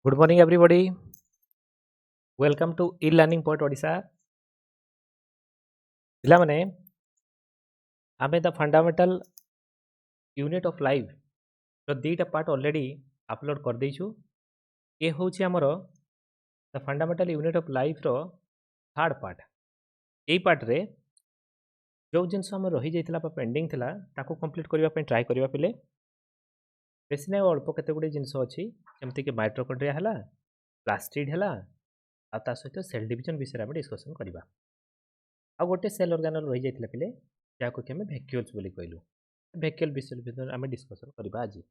Good morning, everybody. Welcome to e-learning point Odisha. ପିଲାମାନେ ଆମେ the fundamental unit of life ର ଦୁଇଟା part already upload କରିଦେଇଛୁ। ଏ ହେଉଛି ଆମର ଦ ଫଣ୍ଡାମେଣ୍ଟାଲ ୟୁନିଟ୍ ଅଫ୍ ଲାଇଫ୍ର ଥାର୍ଡ଼ ପାର୍ଟ। ଏଇ ପାର୍ଟରେ ଯେଉଁ ଜିନିଷ ଆମର ରହିଯାଇଥିଲା ବା ପେଣ୍ଡିଂ ଥିଲା ତାକୁ କମ୍ପ୍ଲିଟ୍ କରିବା ପାଇଁ ଟ୍ରାଏ କରିବା ପିଲେ। ବେଶୀ ନାହିଁ ଅଳ୍ପ କେତେ ଗୁଡ଼ିଏ ଜିନିଷ ଅଛି, ଯେମିତିକି ମାଇଟ୍ରୋକଣ୍ଡ୍ରିଆ ହେଲା, ପ୍ଲାଷ୍ଟିଡ୍ ହେଲା, ଆଉ ତା ସହିତ ସେଲ୍ ଡିଭିଜନ୍ ବିଷୟରେ ଆମେ ଡିସ୍କସନ୍ କରିବା। ଆଉ ଗୋଟେ ସେଲ୍ ଅର୍ଗାନଲ୍ ରହିଯାଇଥିଲା ପିଲେ, ଯାହାକୁ କି ଆମେ ଭ୍ୟାକ୍ୟୁଲ୍ସ ବୋଲି କହିଲୁ। ଭ୍ୟାକ୍ୟୁଲ୍ ବିଷୟରେ ଆମେ ଡିସ୍କସନ୍ କରିବା ଆଜି।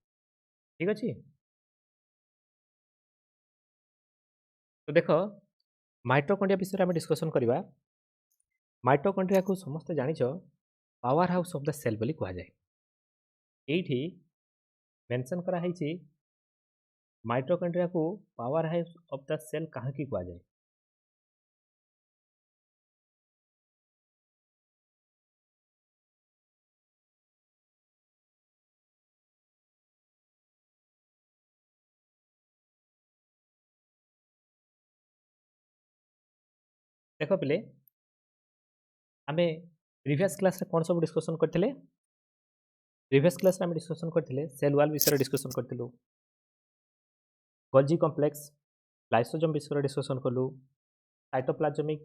ଠିକ୍ ଅଛି। ତ ଦେଖ, ମାଇଟ୍ରୋକଣ୍ଡ୍ରିଆ ବିଷୟରେ ଆମେ ଡିସ୍କସନ୍ କରିବା। ମାଇଟ୍ରୋକଣ୍ଡ୍ରିଆକୁ ସମସ୍ତେ ଜାଣିଛ power house of the cell ବୋଲି କୁହାଯାଏ। ଏଇଠି ମେନସନ୍ କରାହେଇଛି ମାଇଟ୍ରୋକଣ୍ଡ୍ରିଆକୁ power house of the cell କାହିଁକି କୁହାଯାଏ। देख पिले आमे प्रीवियस क्लास रे कौन सब डिस्कशन करथिले। प्रीवियस क्लास रे आमे डिस्कशन करथिले सेल वॉल विषय डिस्कशन करथिलु, गोल्जी कॉम्प्लेक्स, लाइसोसोम विषय डिस्कशन करलु, cytoplasmic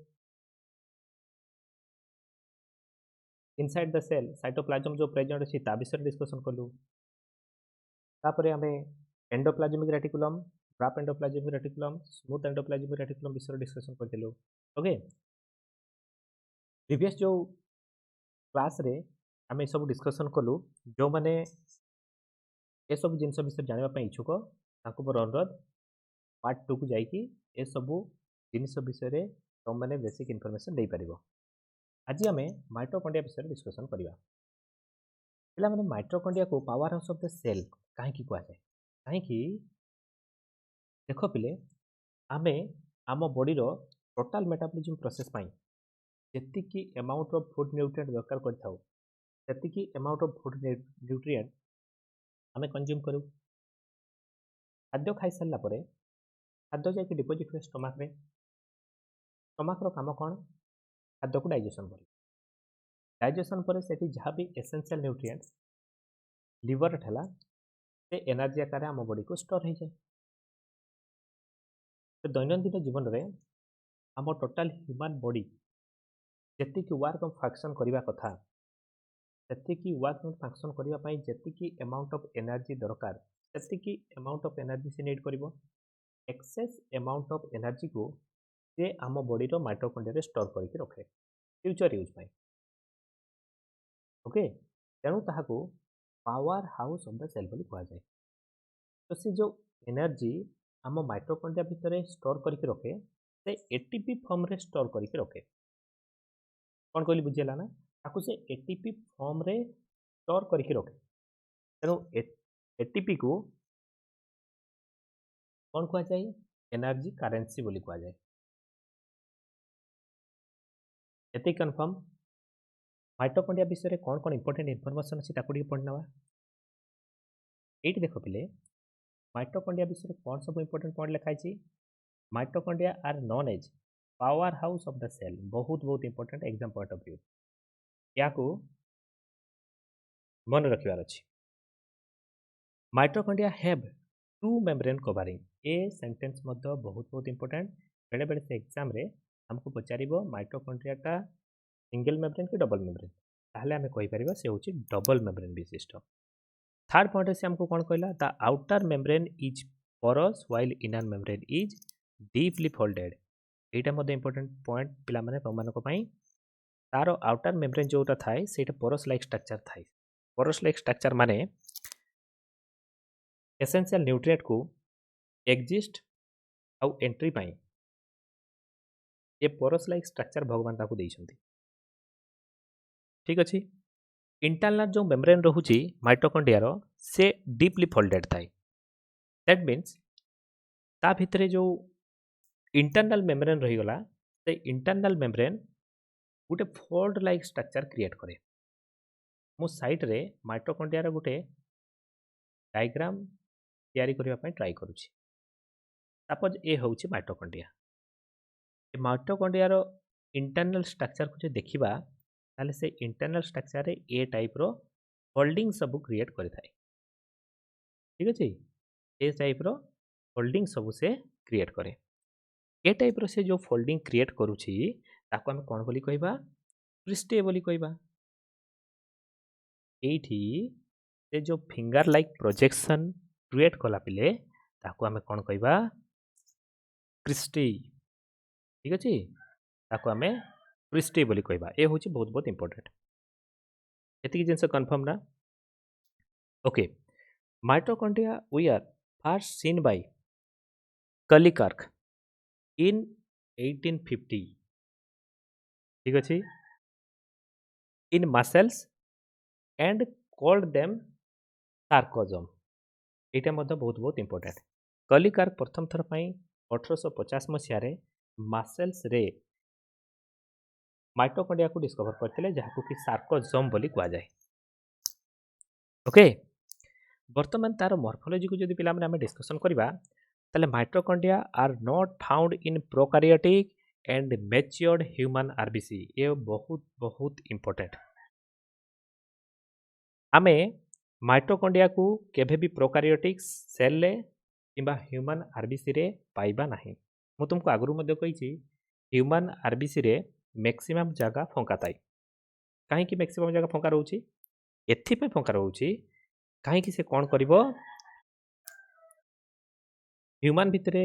inside the cell cytoplasm जो प्रेजेंट अछि ता विषय डिस्कशन करलु। तापरे आमे एंडोप्लाज्मिक रेटिकुलम, ड्राप endoplasmic reticulum, smooth endoplasmic reticulum विषय डिस्कशन करथिलु। ओके, प्रीवियस जो क्लास रे आमे सब डिस्कशन कलु, जो माने ए सब जिनस विषय जानवा ପାଇଁ इच्छुक ताको पर अनुरोध पार्ट 2 को जाइकी ए सब जिनस विषय रे तुम माने बेसिक इन्फॉर्मेशन दे परिबो। आज आमे माइटोकॉन्ड्रिया विषय डिस्कशन करिवा। पिला माने माइटोकॉन्ड्रिया को power house of the cell काहे की कुआ जाय। काहे की देखो पिले आमे आम बॉडी रो टोटल मेटाबॉलिज्म प्रोसेस पाई जेति की अमाउंट ऑफ फूड न्यूट्रिएंट दरकार करथाउ, जेति की अमाउंट ऑफ फूड न्यूट्रिएंट आमे कंज्यूम करू। खाद्य खाई सारा पर खाद्य जाकि डिपोजिट हुए स्टमक रे। स्टमक रो काम कौन? खाद्य को डाइजेशन कर। डाइजेशन पर से जहाँ भी एसेंशियल न्यूट्रिएंट लिवर ठेला से एनर्जी आकार आम बॉडी को स्टोर हो जाए। तो दैनंदिन जीवन में आम टोटाल ह्यूमन बॉडी जी वर्क फंक्शन करने कथा जी वर्क फंक्शन करने जी अमाउंट ऑफ एनर्जी दरकार से अमाउंट ऑफ एनर्जी से नीड करिवो। एक्सेस अमाउंट ऑफ एनर्जी को से आम बॉडी रो माइटोकॉन्ड्रिया रे स्टोर करके रखे फ्यूचर यूज पाई। ओके, तेणु ताहाको power house of the cell बोली कहा जाए। तो से जो एनर्जी आम माइटोकॉन्ड्रिया भितर स्टोर करके रखे से एटीपी फॉर्म रे स्टोर करके रखे। कौन कहली बुझीला ना, ताकू से एटीपी फॉर्म रे स्टोर करके रखे। तेणु एटीपी को कौन कहा जाए? एनर्जी करेंसी बोली कहा जाए। एति कन्फर्म। माइटोकॉन्ड्रिया विषय में कौन कौन इंपोर्टेंट इनफॉरमेशन अच्छी ताकू पढ़ नवा। ये देख पिले माइटोकॉन्ड्रिया विषय में कौन सब इंपोर्टेंट पॉइंट लिखाई। Mitochondria are known as power house of the cell. बहुत बहुत important exam point of view या को मन रखिबार अछि। Mitochondria have two membrane covering. ए सेंटेंस मध्य बहुत बहुत इंपोर्टेंट। बेले बेले से एग्जाम रे हमको पचारिबो माइटोकॉन्ड्रिया सिंगल मेम्ब्रेन कि डबल मेम्ब्रेन, ताहले हमें कहि परिबा से होची डबल मेम्ब्रेन विशिष्ट। थर्ड पॉइंट से हमको कौन कहला? The outer membrane is porous while inner membrane is deeply folded. एटा मध्य इंपोर्टेंट पॉइंट पिला माने तमनको पई। तारो आउटर मेम्ब्रेन जोटा थाए सेटा पोरस लाइक स्ट्रक्चर थाए। पोरस लाइक स्ट्रक्चर माने एसेंशियल न्यूट्रिएंट को एग्जिस्ट आउ एंट्री पाई ये पोरस लाइक स्ट्रक्चर भगवान ताकू देइछंती। ठीक अछि। इंटरनल जो मेम्ब्रेन रहुची माइटोकॉन्ड्रिया रो से डीपली फोल्डेड थाए। दैट मीन्स ता भितरे जो इंटरनल मेम्ब्रेन रही गला से इंटरनल मेम्ब्रेन गोटे फोल्ड लाइक स्ट्रक्चर क्रिएट करे। मो साइड रे माइटोकॉन्ड्रिया रो गोटे डायग्राम तैयारी करबा पई ट्राई करूची। सपोज ए हूँ माइटोकॉन्ड्रिया। माइटोकॉन्ड्रिया इंटरनल स्ट्रक्चर को जो देखा ताले से इंटरनल स्ट्रक्चर ए टाइप रो होल्डिंग सब क्रिएट करें। ठीक अच्छे ए टाइप रो फोल्डिंग सब से क्रिएट करे। ए टाइप रो से जो फोल्डिंग क्रिएट करुछि ताको हम कौन बोली कहबा क्रिस्टे बोली कहबा। एठी से जो फिंगर लाइक प्रोजेक्शन क्रिएट कला पिले ताको हम कौन कहबा क्रिस्टे। ठीक अच्छे ताको हम क्रिस्टे बोली कहबा। ए होची बहुत बहुत इंपोर्टेंट। एतिकी जिनस कन्फर्म ना। Okay mitochondria were first seen by Kolliker in 1850। ठीक अच्छे in muscles and called them sarcosomes. यहाँ बहुत बहुत इंपोर्टेंट। कलिकार्क प्रथम थर पर 1850 मसीह मसल्स रे माइटोकॉन्ड्रिया को डिस्कवर करते जहाँ कि सार्कोजम बोली कह जाए। ओके बर्तमान तार मॉर्फोलॉजी को जब पिला आम डिस्कसन करवा ताले mitochondria are not found in prokaryotic and matured human RBC. ये बहुत बहुत इंपोर्टेंट। आमे माइटोकॉन्ड्रिया को केभे भी प्रोकैरियोटिक सेल ले किंबा ह्यूमन आरबीसी रे पाइबा नहीं। मु तुमको आगु मध्य कही ह्यूमन आरबीसी रे मैक्सिमम जगह फंका थाए। कहीं मैक्सिमम जगह फंका रोचे एथिपे फंका रोचे कहीं से कौन करिवो ह्यूमन भितर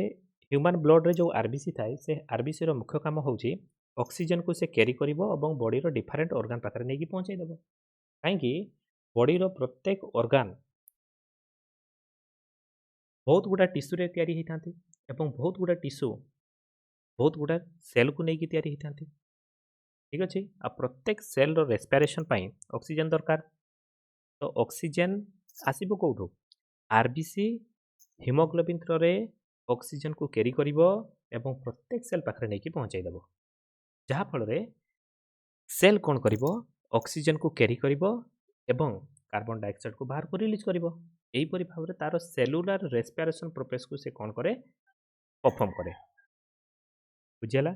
ह्यूमन ब्लड रे जो आरबीसी थाए से आरबीसी रो मुख्य काम होची ऑक्सीजन को से कैरी करिवो और बॉडी रो डिफरेंट ऑर्गन पाखरे नहीं पहुंचाई देबो। कहीं बॉडी रो प्रत्येक ऑर्गन बहुत गुड़ा टिश्यू रे तैयारी होता एवं बहुत गुड़ा टिश्यू बहुत गुड़ा सेल को लेकिन तैयारी होता। ठीक अच्छे आ प्रत्येक सेल रो रेस्पिरेशन पाई ऑक्सीजन दरकार। तो ऑक्सीजन आसीबो कोठो आरबीसी हिमोग्लोबिन थ्रो रे ऑक्सीजन को कैरी करिवो एवं प्रत्येक सेल पाखरे नहीं पहुंचाई देबो। जहाँ फल रे सेल कौन करिवो ऑक्सीजन को कैरी करिवो एवं कार्बन डाइऑक्साइड को बाहर को रिलीज करिवो। एही परि भाव रे तार सेलुलर रेस्पिरेशन प्रोसेस को से कौन करे परफॉर्म करे। बुझिला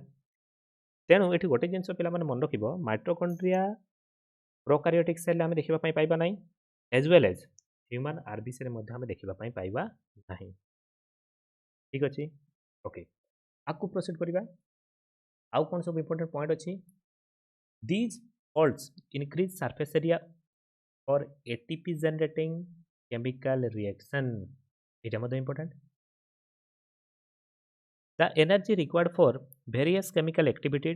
तेणु ये गोटे जिनस पे मन रख माइटोकॉन्ड्रिया प्रोकैरियोटिक सेल आम देखा पाइबा ना as well as human RBC रे मध्य आम देखा पाइबा नहीं। ठीक अच्छे ओके आगु प्रोसीड करवा। आउ कौन सब इंपोर्टेंट पॉइंट अच्छी these faults increase surface area for ATP generating chemical reaction. ये important. The energy required for various chemical activity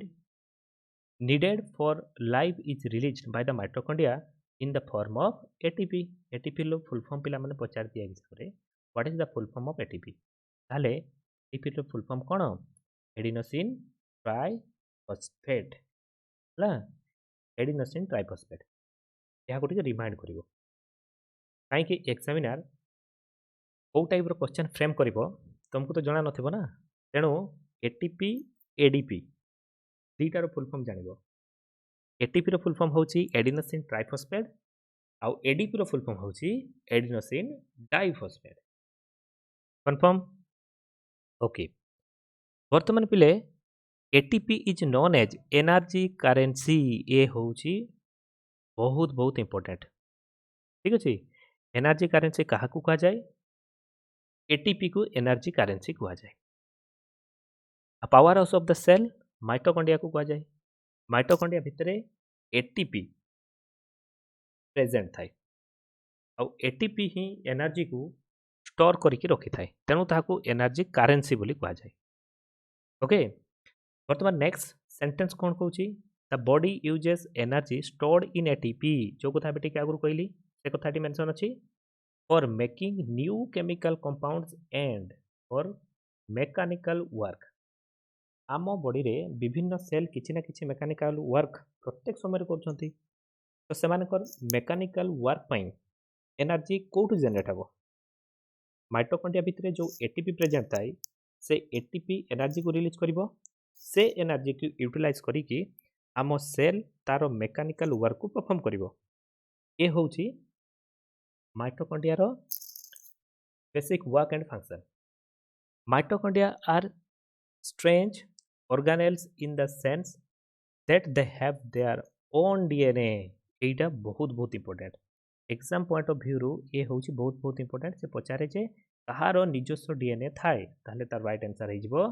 needed for life is released by the mitochondria in the form of ATP. ATP लो full form पिला माने पचार दिया exam रे what is the full form of ATP? ताले ATP लो full form कौन adenosine triphosphate ला adenosine triphosphate. यह गोटे रिमाइंड करिवो कहीं एग्जामिनर कौ टाइप रो क्वेश्चन फ्रेम करिवो तुमको तो जना नथिबो ना। तेणु एटीपी एडीपी दीटार फुल फॉर्म जानिबो। एटीपी रो फुल फॉर्म होची एडिनोसिन ट्राइफॉस्फेट आउ एडीपी रो फुल फॉर्म होची एडिनोसिन डाइफॉस्फेट। कंफर्म ओके वर्तमान पिले ATP is known as energy currency. ए होची बहुत बहुत इंपोर्टेंट। ठीक अच्छे एनर्जी करेंसी क्या कह जाए एटीपी को एनर्जी करेंसी कह जाए। Power house of the cell mitochondria को कह जाए। माइटोकॉन्ड्रिया भितर एटीपी प्रेजेंट थाए आ एटीपी ही एनर्जी को स्टोर करके रखी थाए तेणु ताकू एनर्जी करेंसी बोली कह जाए। ओके बर्तमान नेक्स्ट सेंटेंस कौन कहूँ the body uses energy stored in ATP जो कथा टे आगु कहली से कथाटी मेंशन अच्छी for making new chemical compounds and for mechanical work. आम बॉडी रे विभिन्न सेल किसी ना किसी मेकानिकल वर्क प्रत्येक समय कर तो से मेकानिकल वर्क पाई एनर्जी कौटू जेनेट हे माइटोकॉन्ड्रिया भितर जो एटीपी प्रेजेंट थाए से एटीपी एनर्जी को रिलीज करिवो से एनर्जी को यूटिलाइज करिकी आम सेल तार मेकानिकल वर्क को परफॉर्म करिवो। ए होची माइटोकॉन्ड्रिया रो basic work and function. Mitochondria are strange organelles in the sense that they have their own DNA. एटा बहुत बहुत important exam point of view रु ये हूँ बहुत बहुत इंपोर्टेंट से पचारे जे कहार निजस्व डीएनए थाए ताहले तार राइट आंसर हो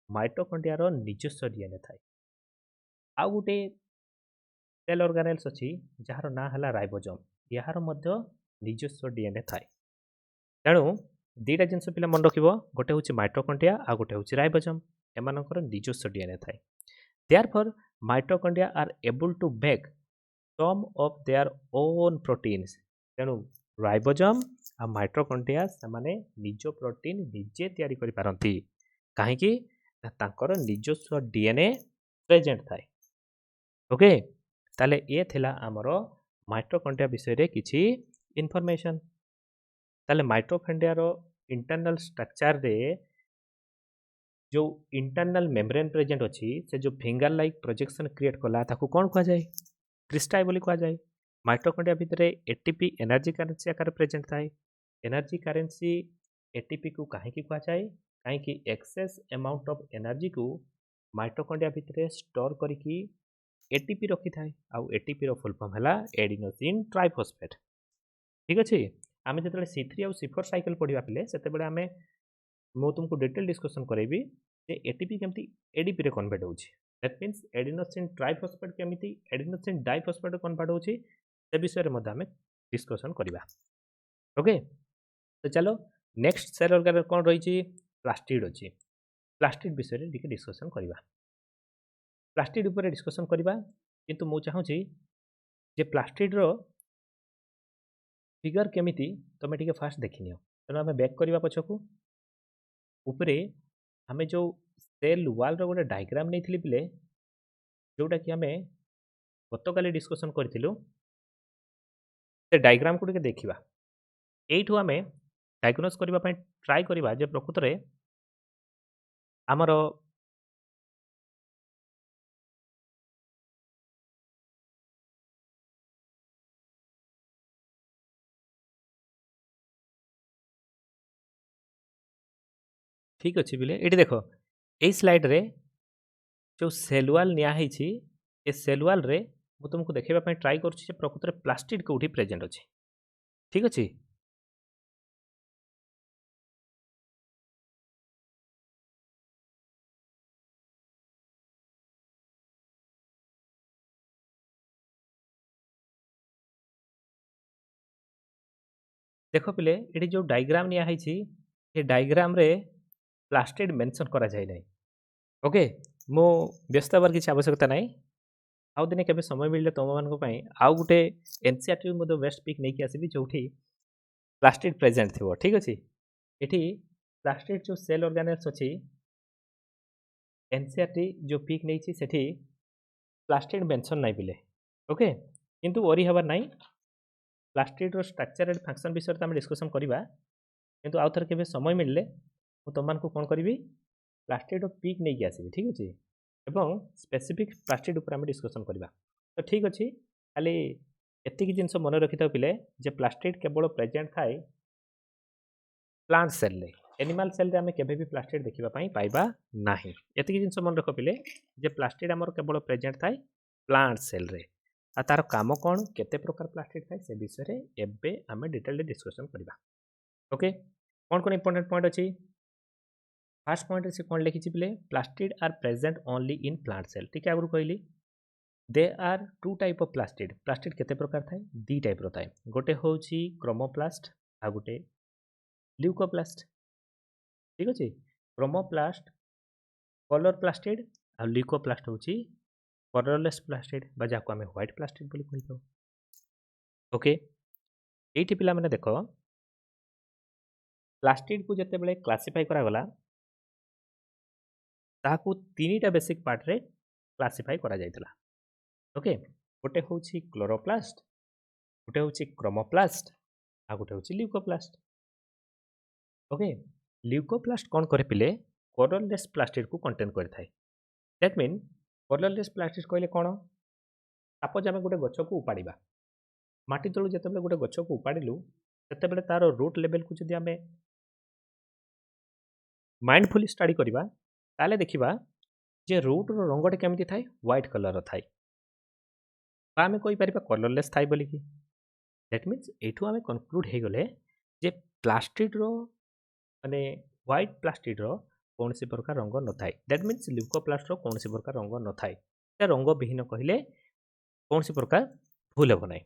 माइटोकॉन्ड्रिया निजस्व डीएनए थाए आउ गोटे सेल ऑर्गेनेल्स अच्छी जार ना है राइबोसोम यार निजस्व डीएनए थाए तेणु दुईटा जिनस पिला मन रख गोटे हूँ माइटोकॉन्ड्रिया आ गोटे हूँ राइबोसोम एमानकर निजस्व डीएनए थाए therefore mitochondria are able to make some of their own proteins तेणु राइबोसोम आ माइटोकॉन्ड्रिया से निज प्रोटीन निजे तैयारी करि पारंती कहीं तांकर निजस्व डीएनए प्रेजेंट थाए ओके ताले ये थिला आमर माइटोकॉन्ड्रिया विषय रे किछि इनफॉरमेशन ताले माइटोकॉन्ड्रिया रो इंटरनल स्ट्रक्चर रे जो इंटरनल मेम्ब्रेन प्रेजेंट अच्छी से जो फिंगर लाइक प्रोजेक्शन क्रिएट कला ताकू कौन कह जाए क्रिस्टाई बोली कह जाए माइटोकॉन्ड्रिया भितर एटीपी एनर्जी करेंसी आकार प्रेजेंट थाए एनर्जी करेंसी एटीपी को कहीं कह जाए कहीं एक्सेस अमाउंट ऑफ एनर्जी को माइटोकॉन्ड्रिया भितर स्टोर करिकी एटीपी रखी थाए आउ एटीपी रो फुल फॉर्म है एडिनोसिन ट्राइफॉस्फेट ठीक अच्छे आम जो C3 आउ C4 साइकिल पढ़ा पे से आम मु तुमको डिटेल डिस्कशन करेबी जे एटीपी केमती एडीपी रे कन्वर्ट होची दैट मींस एडिनोसिन ट्राइफॉस्फेट केमती एडिनोसिन डाइफॉस्फेट कन्वर्ट होची से विषय रे मध्ये आमे डिस्कशन करिबा ओके तो चलो नेक्स्ट सेल ऑर्गेनेल कोन रहिची प्लास्टिड अछि प्लास्टिड विषय रे दिके डिस्कशन करिबा प्लास्टिड ऊपर डिस्कशन करिबा किंतु मु चाहूची जे प्लास्टिड रो फिगर केमिति तमे टिके फास्ट देखिनियो तनो आमे बैक करिबा पछकू उपरे आमे जो सेल वाल रो गोटे डायग्राम नहीं थिली पिले जोटा कि आमे गतकाली डिस्कशन करथिलु से डायग्राम को टिके देखिबा एठू आमे डायग्नोस करिबा पय ट्राई करिबा जे प्रकृत रे हमरो ठीक अछि बिले एठी देखो ए स्लाइड रे जो सेल वाल निया हेछि ए सेल वाल रे मु तुमको देखैबा पय ट्राई करछि जे प्रकृत रे प्लास्टिड कोठी प्रेजेंट अछि ठीक अछि देखो पिले एठी जो डायग्राम निया हेछि ए डायग्राम रे प्लास्टिड मेंशन करा जाय नै ओके मो व्यस्त हबार किसी आवश्यकता नहीं आउ दिने केबे समय मिलले तुम मानक पई आउ गुटे एनसीईआरटी मध्ये बेस्ट पिक नहीं कि आसीबी जोठी प्लास्टिड प्रेजेंट थिबो ठीक अछि एठी प्लास्टिड जो सेल ऑर्गेनेल्स अछि एनसीईआरटी जो पिक नहीं छी सेठी प्लास्टिड मेंशन नहीं बिले ओके किंतु वरी हबार नहीं प्लास्टिड रो स्ट्रक्चर एंड फंक्शन विषय त हम डिस्कशन करिबा किंतु आउ थर केबे समय मिलले मु तुम मानक कोन करिवि प्लास्टिड रो पिक नहीं कि आसीबी ठीक अछि एवं स्पेसिफिक प्लास्टिड ऊपर आम डिस्कसन करवा तो ठीक अच्छे खाली एतिक जिन मन रखी था पिले जे प्लास्टिड केवल प्रेजेंट थाए प्लांट सेल रे एनिमल सेल रे आम केबे भी प्लास्टिड देखिबा पई पाइबा नाही एतिक जिन मन रख पिले जे प्लास्टिड आमर केवल प्रेजेंट थाए प्लांट सेल रे आ तार काम कौन केते प्रकार प्लास्टिड थाए से विषय रे एबे आम डिटेल डिस्कशन करवा ओके कौन कौन इंपोर्टेंट पॉइंट अच्छी फास्ट पॉइंट से कौन लिखी पिले plastid are present only in plant cell ठीक है आगु कहली they are two type of plastid plastid केते प्रकार थाए दी टाइप रो थाए गोटे होची क्रोमोप्लास्ट आ गोटे ल्यूकोप्लास्ट ठीक अछि क्रोमोप्लास्ट कलर प्लास्टिड आ ल्यूकोप्लास्ट होची कलरलेस प्लास्टिड बा जाको हमें व्हाइट प्लास्टिड बोली कहि ओके एठी पिला माने देखो प्लास्टिड को जते बेले क्लासिफाई करा गला ताकू तीनटा बेसिक पार्ट रे क्लासिफाई करा जायतला ओके गोटे होची क्लोरोप्लास्ट गोटे होची क्रोमोप्लास्ट आ गोटे होची ल्यूकोप्लास्ट ओके ल्यूकोप्लास्ट कौन करे पिले कलरलेस प्लास्टिड को कंटेन करथाय दैट मीन कलरलेस प्लास्टिड कहले कौन सपोज आम गोटे गछ को उपाड़िबा माटी तलू जते गोटे गछ को उपाड़िलु तते तार रूट लेवल को जदि आम माइंडफुली स्टडी करवा ताले देखिबा जे रूट रो रंगटे केमिति थाए व्हाइट कलर रो थाए बा आमे कहि परिबा कलरलेस थाए बोली कि दैट मीन्स एठू आमे कंक्लूड हे गले जे प्लास्टिड रो माने व्हाइट प्लास्टिड रो कौनसी प्रकार रंग न थाए दैट मीन्स ल्यूकोप्लास्ट रो कौनसी प्रकार रंग न थाए ते रंग विहीन कहिले कौनसी प्रकार भूल हेबो नाही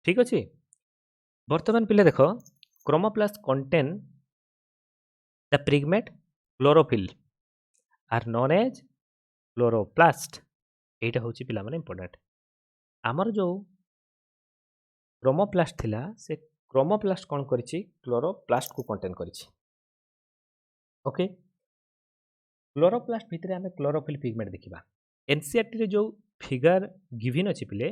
ठीक अछि वर्तमान पिले देखो chromoplast contain the pigment chlorophyll are known as chloroplast एटा होची पिला माने इंपोर्टेंट आमर जो क्रोमोप्लास्ट थिला से क्रोमोप्लास्ट कोन करिछि क्लोरोप्लास्ट को कंटेन करिछि ओके क्लोरोप्लास्ट भितरे आमे क्लोरोफिल पिगमेंट देखिबा एनसीईआरटी रे जो फिगर गिवन अछि पिले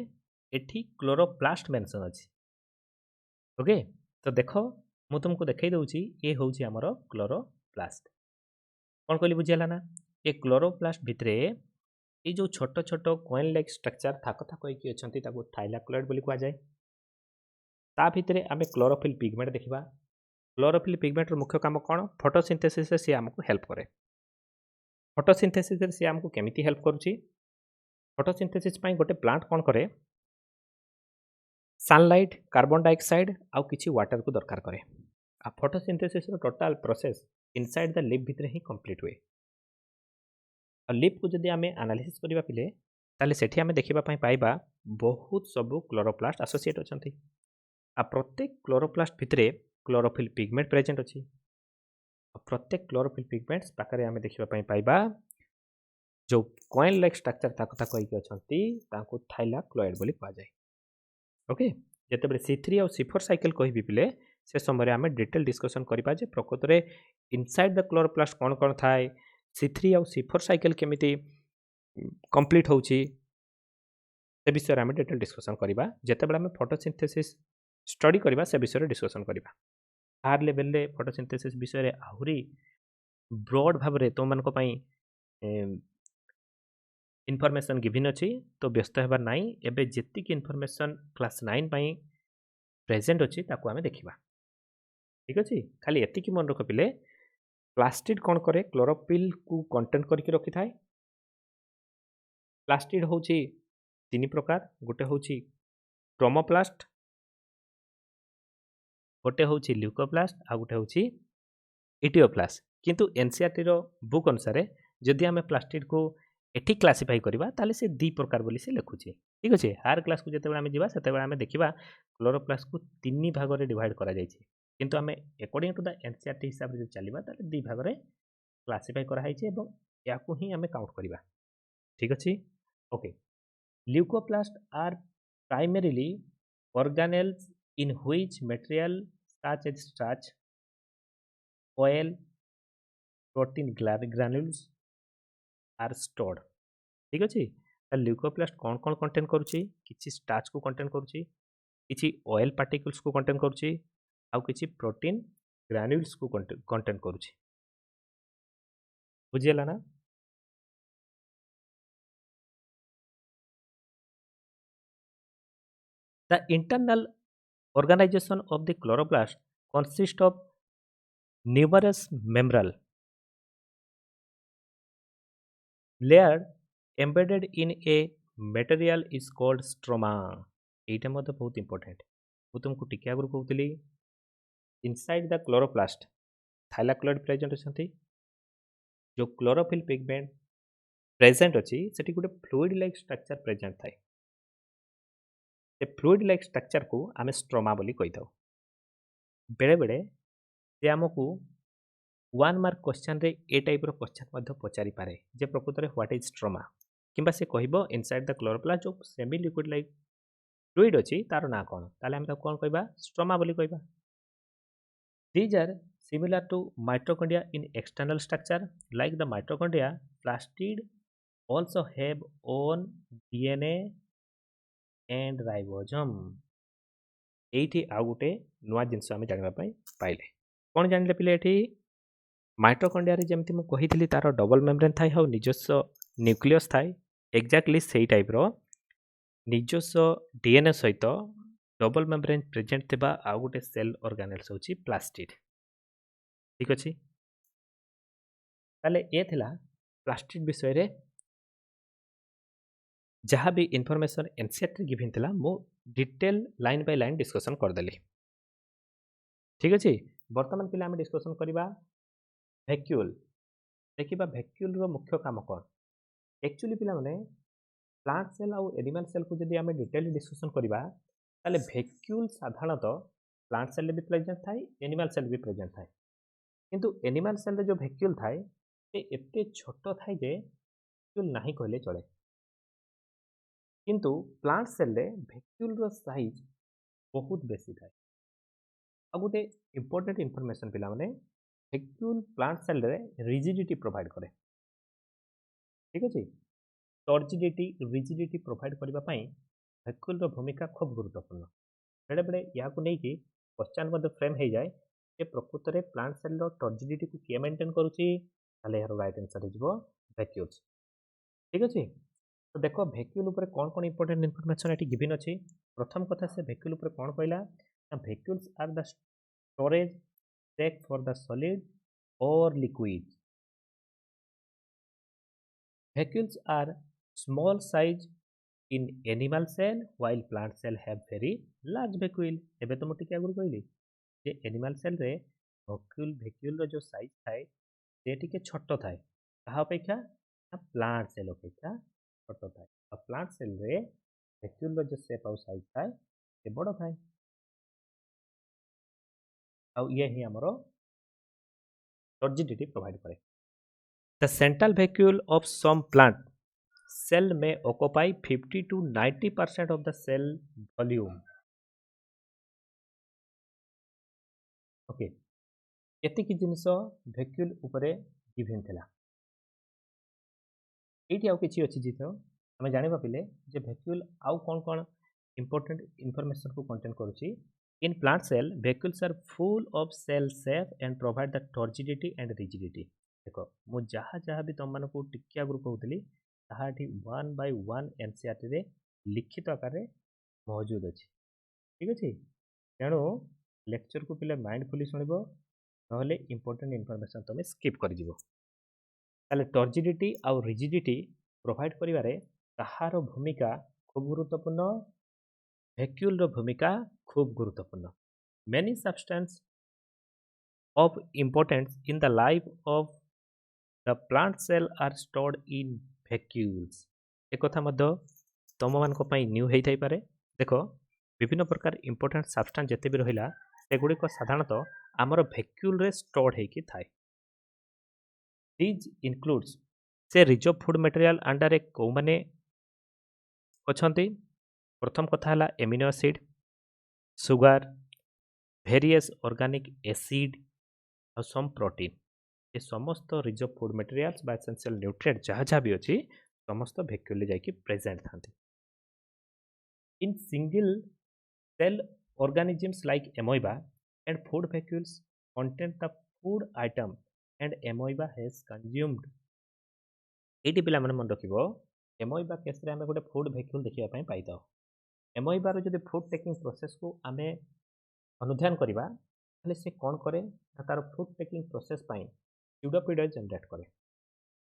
एठी क्लोरोप्लास्ट मेंशन अछि ओके तो देखो मु तुमको देखाई दउछि ए होउछि हमर क्लोरोप्लास्ट कोन कहली बुझियाला ना ए क्लोरोप्लास्ट भितरे ए जो छोट छोट कॉइन लाइक स्ट्रक्चर थाक थाक होइकी अछंती ताको थाइलाक्लोइड बोली कुआ जाय ता भितरे आमे क्लोरोफिल पिगमेंट देखिबा क्लोरोफिल पिगमेंट रो मुख्य काम कोन फोटोसिंथेसिस से हमको हेल्प करे फोटोसिंथेसिस से हमको केमिति हेल्प करूछि फोटोसिंथेसिस पई गोटे प्लांट कोन करे सनलाइट कार्बन डाइऑक्साइड आउ किछि वाटर को दरकार करे आ फोटोसिंथेसिस रो total process inside the leaf भितरे ही कंप्लीट हुए आ लिप को जदि आमे एनालिसिस करिबा पिले ताले सेठी आमे देखिबा पई पाइबा बहुत सब क्लोरोप्लास्ट एसोसिएट अछंती आ प्रत्येक क्लोरोप्लास्ट भितरे क्लोरोफिल पिगमेंट प्रेजेंट अछि आ प्रत्येक क्लोरोफिल पिगमेंट्स पाखरे आमे देखिबा पई पाइबा जो कॉइन लाइक स्ट्रक्चर ताको ताको होइकी अछंती ताको थाइलाक्लोइड बोली कुआ जाय ओके जेतेबेले C3 और C4 साइकिल कहि पिले से समय आमे डिटेल डिस्कशन करिबा जे प्रकृत रे इनसाइड द क्लोरोप्लास्ट कोन कोन थाए C3 और C4 साइकिल केमिति कंप्लीट होउची से विषय आमे डिटेल डिस्कशन करिबा जेतेबेले आमे फोटोसिंथेसिस स्टडी करिबा से विषय डिस्कशन करिबा हायर लेवल रे फोटोसिंथेसिस विषय रे आहुरी ब्रॉड भाबरे तो मन को पई इनफॉरमेशन गिवन अछि तो व्यस्त हेबार नाही एबे जेतिक इनफॉरमेशन क्लास 9 पई प्रेजेंट अछि ताको आमे देखिबा ठीक अछि खाली एतिकी मन रख पिले प्लास्टिड कोन करे क्लोरोफिल को कंटेंट करके रखि थाए प्लास्टिड होची तीन प्रकार गोटे होची क्रोमोप्लास्ट गोटे होची ल्यूकोप्लास्ट आ गोटे होची इटियोप्लास्ट किंतु एनसीईआरटी रो बुक अनुसार जदि आमे प्लास्टिड को एठी क्लासिफाई करिबा ताले से दी प्रकार बोली से लिखुची ठीक अछि हायर क्लास को जते आमे जिबा सेते आमे देखिबा क्लोरोप्लास्ट को तीन भाग रे डिवाइड करा जायछि किंतु आमे अकॉर्डिंग टू द एनसीईआरटी हिसाब रे चलीबा ताले दी भाग रे क्लासिफाई करा हाइछि एवं याकू ही आमे काउंट करिबा ठीक अछि okay leucoplast are primarily organelles in which material such as starch, oil, protein granules are stored ठीक अछि ल्यूकोप्लास्ट कौन कौन कंटेन करूची किछि स्टार्च को कंटेन करूची किछि ऑयल पार्टिकल्स को कंटेन करूची आउ किछि प्रोटीन ग्रान्युल्स को कंटेन करूची बुझियला ना the internal organization of the chloroplast consists of numerous membranous layer embedded in a material is called stroma एटा मते बहुत इंपोर्टेंट मु तुमको टिके आगु कहउतली इनसाइड द क्लोरोप्लास्ट थाइलाक्लोइड प्रेजेंट अछंती जो क्लोरोफिल पिगमेंट प्रेजेंट अछि सेठी गुटे फ्लूइड लाइक स्ट्रक्चर प्रेजेंट थाए से फ्लूइड लाइक स्ट्रक्चर को आमे स्ट्रोमा बोली कहि थाउ बेले बेले से हमकु 1 मार्क क्वेश्चन रे ए टाइप रो क्वेश्चन मध्ये पचारि पारे जे प्रकृत रे व्हाट इज स्ट्रोमा किंबा से कहिबो इनसाइड द क्लोरोप्लास्ट जो सेमी लिक्विड लाइक फ्लूइड अछि तार ना कोन ताले हम कोन कहबा स्ट्रोमा बोली कहबा these are similar to mitochondria in external structure like the mitochondria plastid also have own DNA and ribosome एठी आ गुटे नुआ जिंस आमे जानिबा पई पाइले कोन जानिले पिले एठी माइटोकॉन्ड्रिया रे जेमति मु कहितली तार डबल मेम्ब्रेन थाई हाउ निजस्व न्यूक्लियस थाई एक्जेक्टली सेही टाइप रो निजस्व डीएनए सहित डबल मेम्ब्रेन प्रेजेंट थिबा आ गुटे सेल ऑर्गेनेल्स होची प्लास्टिड ठीक अछि ताले ए थिला प्लास्टिड विषय रे जहाँ भी इनफॉरमेशन एनसीईआरटी गिवन थिला मो detail line by line discussion कर देली। ठीक अछि वर्तमान पिला हम डिस्कशन करबा वैक्यूल। देखिबा वैक्यूल रो मुख्य काम कोन। एक्चुअली पिला माने प्लांट सेल और एनिमल सेल को जदि आम डिटेल डिस्कसन करबा ताले वैक्यूल साधारणतः प्लांट सेल भी प्रेजेंट थाए एनिमल सेल भी प्रेजेंट थाए किंतु एनिमल सेल रे जो वैक्यूल थाए से एते छोट थाए जे वैक्यूल नाही कहले चले किंतु प्लांट सेल रे वैक्यूल रो साइज बहुत बेसी थाए। आ गोटे इंपोर्टेंट इनफॉरमेशन पिला माने वैक्यूल प्लांट सेल रे रिजिडिटी प्रोवाइड करे। ठीक अछि टर्जिडिटी रिजिडिटी प्रोवाइड करबा पई वैक्यूल रो भूमिका खूब गुरुत्वपूर्ण। बेले बेले या को नहीं कि क्वेश्चन मध्य फ्रेम हो जाए जे प्रकृत में प्लांट सेल टर्जिडिटी को किए मेंटेन करुच्ची ताले यार राइट आंसर हो वैक्यूल्स। ठीक अच्छे तो देखो वैक्यूल उपर कौन कौन इंपोर्टेंट इनफॉरमेशन ये गिवन अच्छी। प्रथम कथा से वैक्यूल उपर कौन कहला vacuoles are the storage sac for the solid और liquid. Vacuoles are small size in animal cell while plant cell have very large vacuole। एबे तो मुझे क्या कहली जे एनिमल सेल रे वैक्यूल रो जो साइज थाए से टिके छोट थाए कहा अपेक्षा प्लांट सेल अपेक्षा छोट थाए और प्लांट सेल रे वैक्यूल रो जो शेप और साइज थाए से बड़ थाए और ये ही हमरो टर्जिडिटी प्रोवाइड करे। The central vacuole of some plant cell may occupy 50 to 90% of the cell volume। Okay एतिकी जिनस वैक्यूल उपरे गिवन थिला। एठी आउ किछि अछि जितो हमें जानिबा पिले जे वैक्यूल आउ कोन कोन इंपोर्टेंट इनफॉरमेशन को कंटेन करूची। In plant cell vacuoles are full of cell shape and provide the turgidity and rigidity. देखो मु जहाँ जहाँ भी तुम मानक टिके आगु कहूली ताहा वन बाय वन एनसीईआरटी रे लिखित आकार रे मौजूद अच्छी। ठीक अच्छे तेणु लेक्चर को पिले माइंडफुली शुणब ना इंपोर्टेंट इनफॉरमेशन तुम स्किप कर टर्जिडिटी आउ रिजिडिटी प्रोवाइड करिवारे कहार भूमिका खूब गुरुत्वपूर्ण वैक्यूल रो भूमिका खूब गुरुत्वपूर्ण। Many substance of importance in the life of the plant cell are stored in vacuoles. एक कथा मध्य तुम मान न्यू होता पारे। देख विभिन्न प्रकार इंपोर्टेंट सब्सटेंस जिते भी रहा सेगुड़िक साधारणतः आमर वैक्यूल रे स्टोर्ड होकी थाए। दिज इनक्लूड्स से रिजर्व फूड मटेरियल अंडर ए कौ माने अछंती। प्रथम कथा है amino acid sugar various organic acid और सम प्रोटीन ये समस्त रिजर्व फूड मटेरियल्स बा एसेंशियल न्यूट्रिएंट जहाँ जहाँ भी अच्छी समस्त वैक्यूल जाकि प्रेजेंट था। In single cell organisms like amoeba and food vacuoles contain the food item and amoeba has consumed। Eighty पिला मन मन रखिबो एमोइबा केस रे हमें गोटे फूड वैक्यूल देखिया पई पाइतो। एमोइबा रो जदि फूड टेकिंग प्रोसेस को आमे अनुध्यान करिबा ताले से कोन करे तार फूड टेकिंग प्रोसेस पई स्यूडोपोइड जनरेट करे।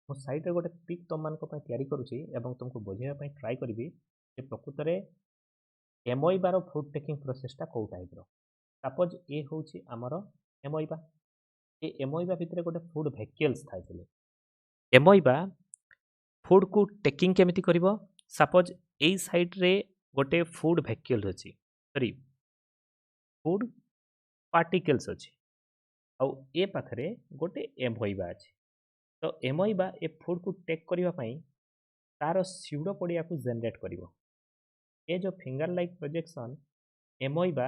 मो साइड रे गोटे पिक तुम मान को पई तयारी करूची एवं तुमको बुझेया पई ट्राई करबी जे प्रकृत रे एमोइबार फूड टेकिंग प्रोसेसटा कौ टाइप रो। सपोज ए होची आमर एमोइबा ए एमोइबा भितर गोटे फूड वैक्यूल्स थाइले एमोइबा फूड को टेकिंग केमिति करिवो। सपोज ए साइड रे गोटे फूड वैक्यूल अछि सॉरी फूड पार्टिकल्स अछि आउ ए पाखरे गोटे एमोइबा अछि। तो एमोइबा ए फूड को टेक करिवा पई तार स्यूडोपोडिया को जनरेट करिवो। ये जो फिंगर लाइक प्रोजेक्शन एमोइबा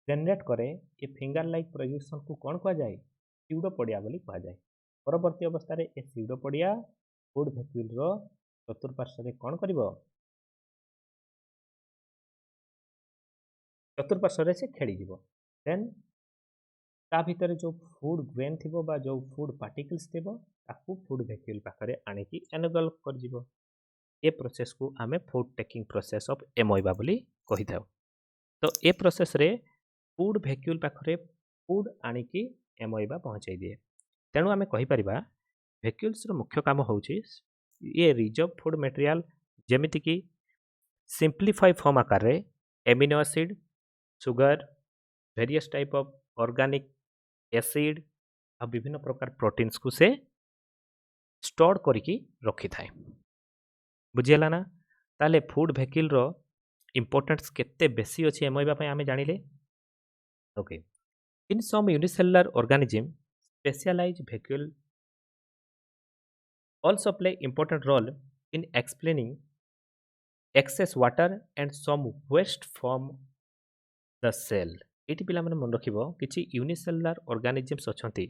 जनरेट करे ये फिंगर लाइक प्रोजेक्शन को कौन कह जाए स्यूडोपोडिया बोली कह जाए। परवर्ती अवस्था रे ए स्यूडोपोडिया फूड वैक्यूल रो चतुर्पार्श्व रे कौन करिवो चतुर्पार्श्व रे से खेली जीवो। देन ता भीतर जो फूड ग्रेन थिबो बा जो फूड पार्टिकल्स थिबो ताकू फूड वैक्यूल पाखरे आनिकी एनगल कर जीवो। ए प्रोसेस को आमे फूड टेकिंग प्रोसेस ऑफ एमोइबा बोली कहि थाउ। तो ए प्रोसेस रे फूड वैक्यूल पाखरे फूड आनिकी एमोइबा पहुंचाई दिए। तेणु आम कहीपर भैक्यूल्स मुख्य काम हूँ ये रिजर्व फूड मटेरियल जमीती कि सिंप्लीफाई फॉर्म आकार रे amino acid sugar various type of organic acid आ विभिन्न प्रकार प्रोटीन्स को से स्टोर करके रखी थाए बुझीगला ना ताले फूड भैक्यूल रो इम्पोर्टेंस केते बेसी अच्छी एमइबा आम जानिले okay in some unicellular organism specialised vacuole also play important role in explaining excess water and some waste from the cell ये पिला मन रखिबो किछि यूनिसेलुलर ऑर्गेनिजम्स अछंती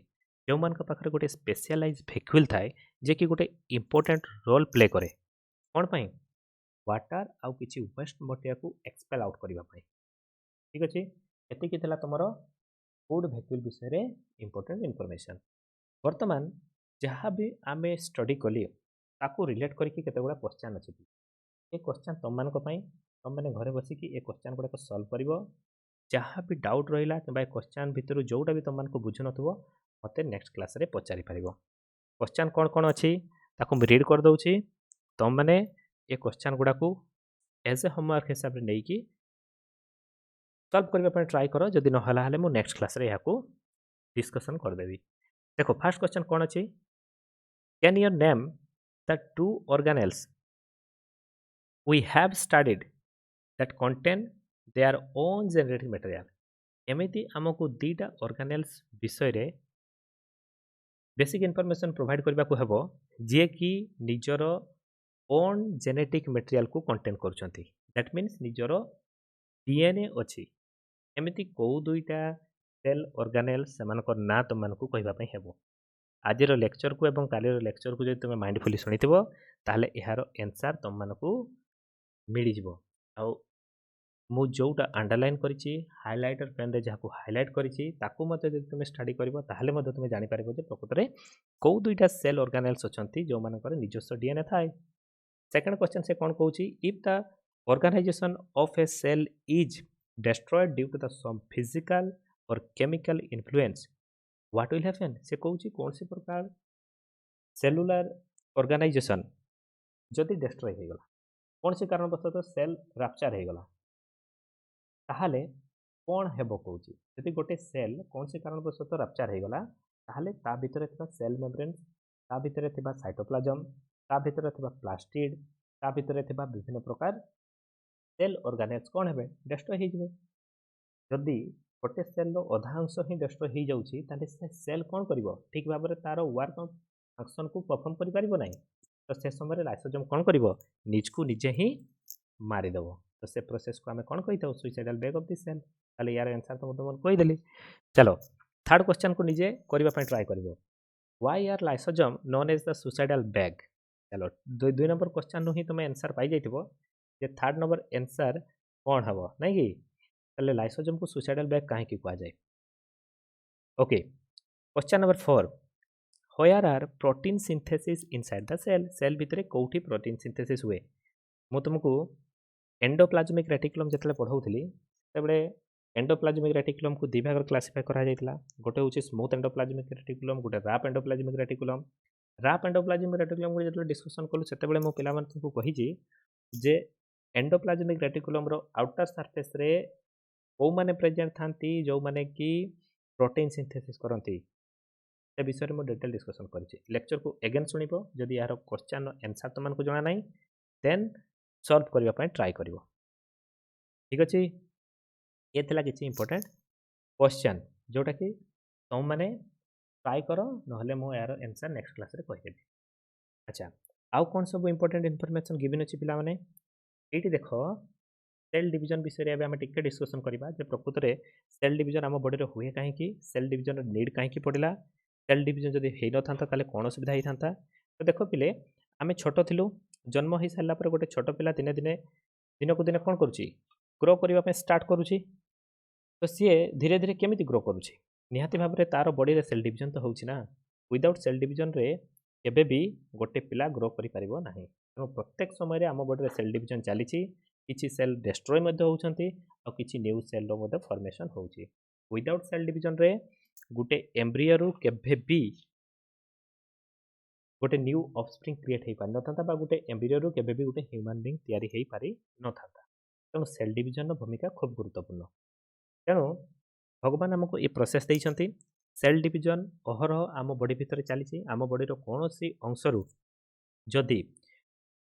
जो मान पाखरे गोटे स्पेशलाइज vacuole थाए जे कि गोटे इंपोर्टेंट रोल प्ले करे कोन पई वाटर आउ किछि वेस्ट मटेरियल को एक्सपेल आउट करबा पई ठीक अछि एति कि थला तमरो फूड vacuole विषय रे इंपोर्टेंट इंफॉर्मेशन वर्तमान जहाँ भी आम स्टडी कली ताकू रिलेट करके केते गुड़ा क्वेश्चन अच्छी ये क्वेश्चन तुम मान तुम मैंने घरे बसिक ये क्वेश्चन गुड़ाक सल्व कर जहाँ भी डाउट रहा कि क्वेश्चन भितर जोटा भी तुम को बुझु नथुबो मते नेक्स्ट क्लास रे पचारि पारिबो क्वेश्चन कौन कौन अच्छी ताकू रीड कर दउछि तुम मैंने ये क्वेश्चन गुड़ाक एज ए होमवर्क हिसाब से नहीं कि सल्व करने ट्राई कर जदि नहला मु नेक्स्ट क्लास रे याकू डिस्कशन करदेवी देखो फर्स्ट क्वेश्चन कौन अच्छी can you name the 2 organelles we have studied that contain their own genetic material एमिति आमको दीटा organelles विषय रे बेसिक इनफॉरमेशन प्रोवाइड करबा को हेबो जे कि निजर ओन जेनेटिक मटेरियल को कंटेन करछंती दैट मीन्स निजर डीएनए अछि एमिति को दुईटा सेल ऑर्गेनेल्स सेमानकर ना तुम मानकू कहबा पई हेबो आज लेक्चर को एवं कालीर लेक्चर को जब तुम माइंडफुली शुणी ताले यार आंसर तुम मानकू मिल जाओ मु जोटा अंडरलाइन करिछि हाइलाइटर पेन रे जहाँ हाइलाइट करिछि ताकू मते जब तुम स्टडी करबो ताहले मते तुम जानि पारिबो जे प्रकृत रे को दुईटा सेल ऑर्गेनेल्स अछंती जो मानकर निजस्व डीएनए थाए सेकंड क्वेश्चन से कौन कहूछि if the organisation of a cell is destroyed due to the some physical or chemical influence what will happen से कहूँ कौन सी प्रकार सेलुलर ऑर्गेनाइजेशन जदि डिस्ट्रॉय हो गला कौन सी कारणवशतः सेल रैप्चर हो गला ताहले कौन हेबो कहूँ जदि गोटे सेल कौन सी कारणवशतः रैप्चर हो गला ताहले ता भितर थिबा सेल मेम्ब्रेन ता भितर थिबा साइटोप्लाज्म ता भितर थिबा प्लास्टिड ता भितर थिबा विभिन्न प्रकार सेल ऑर्गेनेल्स कौन हेबे डिस्ट्रॉय हो जिवे जदि गोटे सेल अधा अंश ही डिस्ट्रॉय हो जाउछि ताले से सेल कौन करिवो ठीक भाबरे तार वर्क फंक्शन को परफॉर्म करि परिबो नाही तो से समय लाइसोजोम कौन करिवो निज को निजे ही मारी देबो तो से प्रोसेस को हमें कौन कहिता suicidal death of the cell ताले यार आंसर तो तुम कहि देली चलो थर्ड क्वेश्चन को निजे करबा पई ट्राई करिवो why are lysosome known as the suicidal bag चलो दुई नंबर क्वेश्चन नु ही तुम आंसर पाई जाइतिबो जे थर्ड नंबर आंसर कौन हबो नहीं कि ताले लाइसोजोम को सुइसाइडल बैग काहे की कहा जाए okay question number 4 where are protein synthesis inside the cell cell भितर कोठी प्रोटीन सिंथेसिस हुए मु तुमको एंडोप्लाज्मिक रेटिकुलम जतले पढ़ाउथली तबले एंडोप्लाज्मिक रेटिकुलम को दि भाग क्लासिफाई करा जायतिला गोटे होची स्मूथ एंडोप्लाज्मिक रेटिकुलम गोटे रैप एंडोप्लाज्मिक रेटिकुलम को जतले डिस्कशन कलु सेते बेले मो पिला मन तुमको कहिजी जे एंडोप्लाज्मिक रेटिकुलम रो आउटर सरफेस रे को माने प्रेजेंट थांती जो माने कि प्रोटीन सिंथेसिस करंती से विषय में डिटेल डिस्कशन करिछि लेक्चर को अगेन सुनिबो जदि यार क्वेश्चन आंसर तुम को जाना नहीं देन सॉल्व करबा पय ट्राई करिवो ठीक अछि ये थिला किछि इंपोर्टेंट क्वेश्चन जोटा कि तुम माने ट्राई करो नहले मो यार आंसर नेक्स्ट क्लास रे कहि देबी अच्छा आउ कौन सब इंपोर्टेंट इनफॉरमेशन गिवन अछि पिला माने एठी देखो सेल डिवीजन विषय में आम टिके डिस्कसन करबा जे प्रकृत में सेल डिवीजन आम बॉडी रे हुए कहीं सेल डिवीजन नीड कहीं पड़ला सेल डिवीजन जदि हो न था ताले कौन असुविधा होता तो देख पिले आम छोट थिलु जन्म हो सारा पर गोटे छोट पिला दिने दिने दिन को दिन कौन करुच्ची ग्रो करने स्टार्ट करुच्ची तो सी धीरे धीरे केमी ग्रो करुच्ची निहाती भाव में तार बॉडी रे सेल डिवीजन तो होना विदाउट सेल डिवीजन रे केबे भी गोटे पिला ग्रो करि परिबो नाही तेणु प्रत्येक समय आम बॉडी रे सेल डिवीजन चली किछि सेल डिस्ट्रॉय मध्ये होउछंती और किछि न्यू सेल रो मध्ये फॉर्मेशन होउछि विदाउट सेल डिवीजन रे गुटे एम्ब्रियो रु केबे भी गोटे न्यू ऑफस्प्रिंग क्रिएट हो पारि नथा बा गोटे एम्ब्रियो केबे भी गोटे ह्यूमन बीइंग तैयारी हो पारि नथा तेणु सेल डिविजन भूमिका खूब गुरुत्वपूर्ण तेणु भगवान आमको ये प्रोसेस देइछंती सेल डिविजन अहरह आम बॉडी भितर चली आम बॉडी कौन सी अंशरू जदि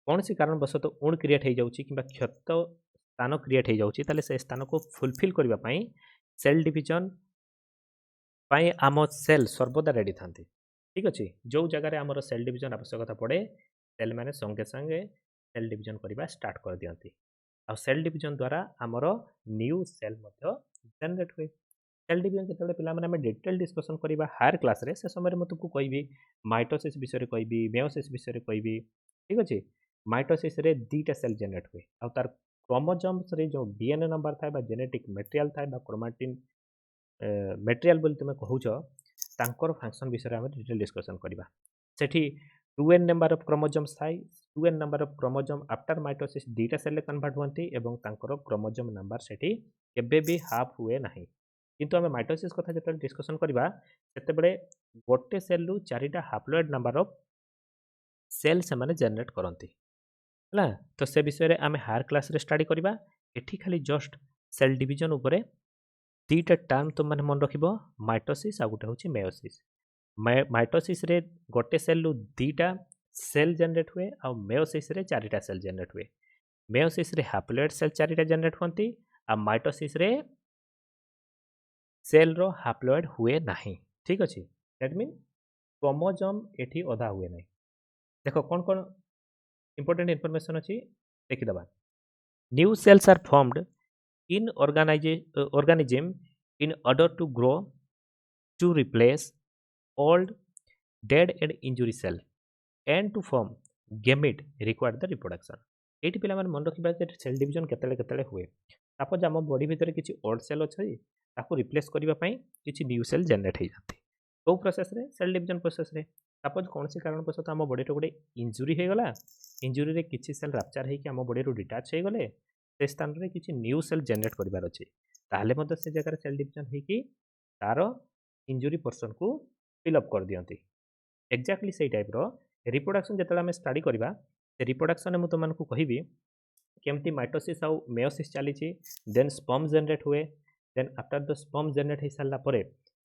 कौन सी कारणवशतः उण क्रिएट हो जाउछि किंबा क्षत स्थान क्रिएट हो जाउछि ताले से स्थान को फुलफिल करबा पई सेल डिविजन पई आम सेल सर्वदा रेडी थांती ठीक अच्छे जो जगह आमर सेल डिविजन आवश्यकता पड़े सेल मैंने संगे संगे सेल डिविजन करवा स्टार्ट कर दियंती आ सेल डिविजन द्वारा आमर न्यू सेल जनरेट हुए सेल डिविजन जो पे डिटेल डिस्कसन करवा हायर क्लास रे से समय मैं तुमको कहबी माइटोसिस विषय कहबी मेयोसिस विषय कहबी ठीक अच्छे माइटोसिस रे दीटा सेल जनरेट हुए आ तार क्रोमोजोम्स रे जो डीएनए नंबर थाए जेनेटिक मटेरियल थाए क्रोमाटिन मटेरियल बोली तुम कहूच तांकर फंक्शन विषय में डिटेल डिस्कसन करवा सेठी 2n नंबर ऑफ क्रोमोजोम्स थाई 2n number of chromosome after mitosis दीटा सेल कन्वर्ट होती एवं तांकर क्रोमोजोम नंबर सेठी केबे भी हाफ हुए नहीं किंतु आम माइटोसिस कथा जो डिस्कसन करवा से गोटे सेल रु 4टा हाप्लोइड नंबर ऑफ सेल से माने जनरेट करती है तो से विषय में आम हायर क्लास रे स्टडी करवा एठी खाली जस्ट सेल डिविजन उपरे दीटा टर्म तुम मैंने मन रख माइटोसिस आ गोटे हूँ मेयोसिस माइटोसिस रे गोटे सेल रु दीटा सेल जनरेट हुए आ मेयोसिस रे 4टा सेल जनरेट हुए मेयोसिस रे हाप्लोइड सेल 4टा जनरेट होती आ माइटोसिस रे सेल रो हाप्लोइड हुए नहीं ठीक अच्छे दैट मीन क्रोमोजोम एठी अधा हुए नहीं देखो कौन कौन इंपोर्टेंट इनफॉरमेशन अच्छी देखीदबा new cells are formed in organism in order to grow to replace old dead and injury cell and to form gamete required the reproduction eighty पिला मन रखा सेल डिविजन केतले हुए सपोज आम बॉडी भितर किसी old cell अच्छे ताको replace करने किसी न्यू सेल जनरेट हो जाती कौ प्रोसेस रे सेल डिविजन प्रोसेस रे सपोज कौन सी कारणवश आम बॉडी गोटे इंजुरी हो गला इंजुरी किसी सेल राप्चार होकर आम बॉडी डिटाच हो गले से स्थान में किसी न्यू सेल जनरेट करार अच्छे ताहले से जगह सेल डिविजन होगी तार इंजुरी पर्सन को फिलअप कर दियंती एक्जाक्टली से टाइप रिप्रोडक्शन जो आम स्टडी करवा रिप्रोडक्शन में तुमको कहबी केमती माइटोसिस आउ मेयोसिस चली देन स्पर्म जनरेट हुए then after the sperm generate हो सारापर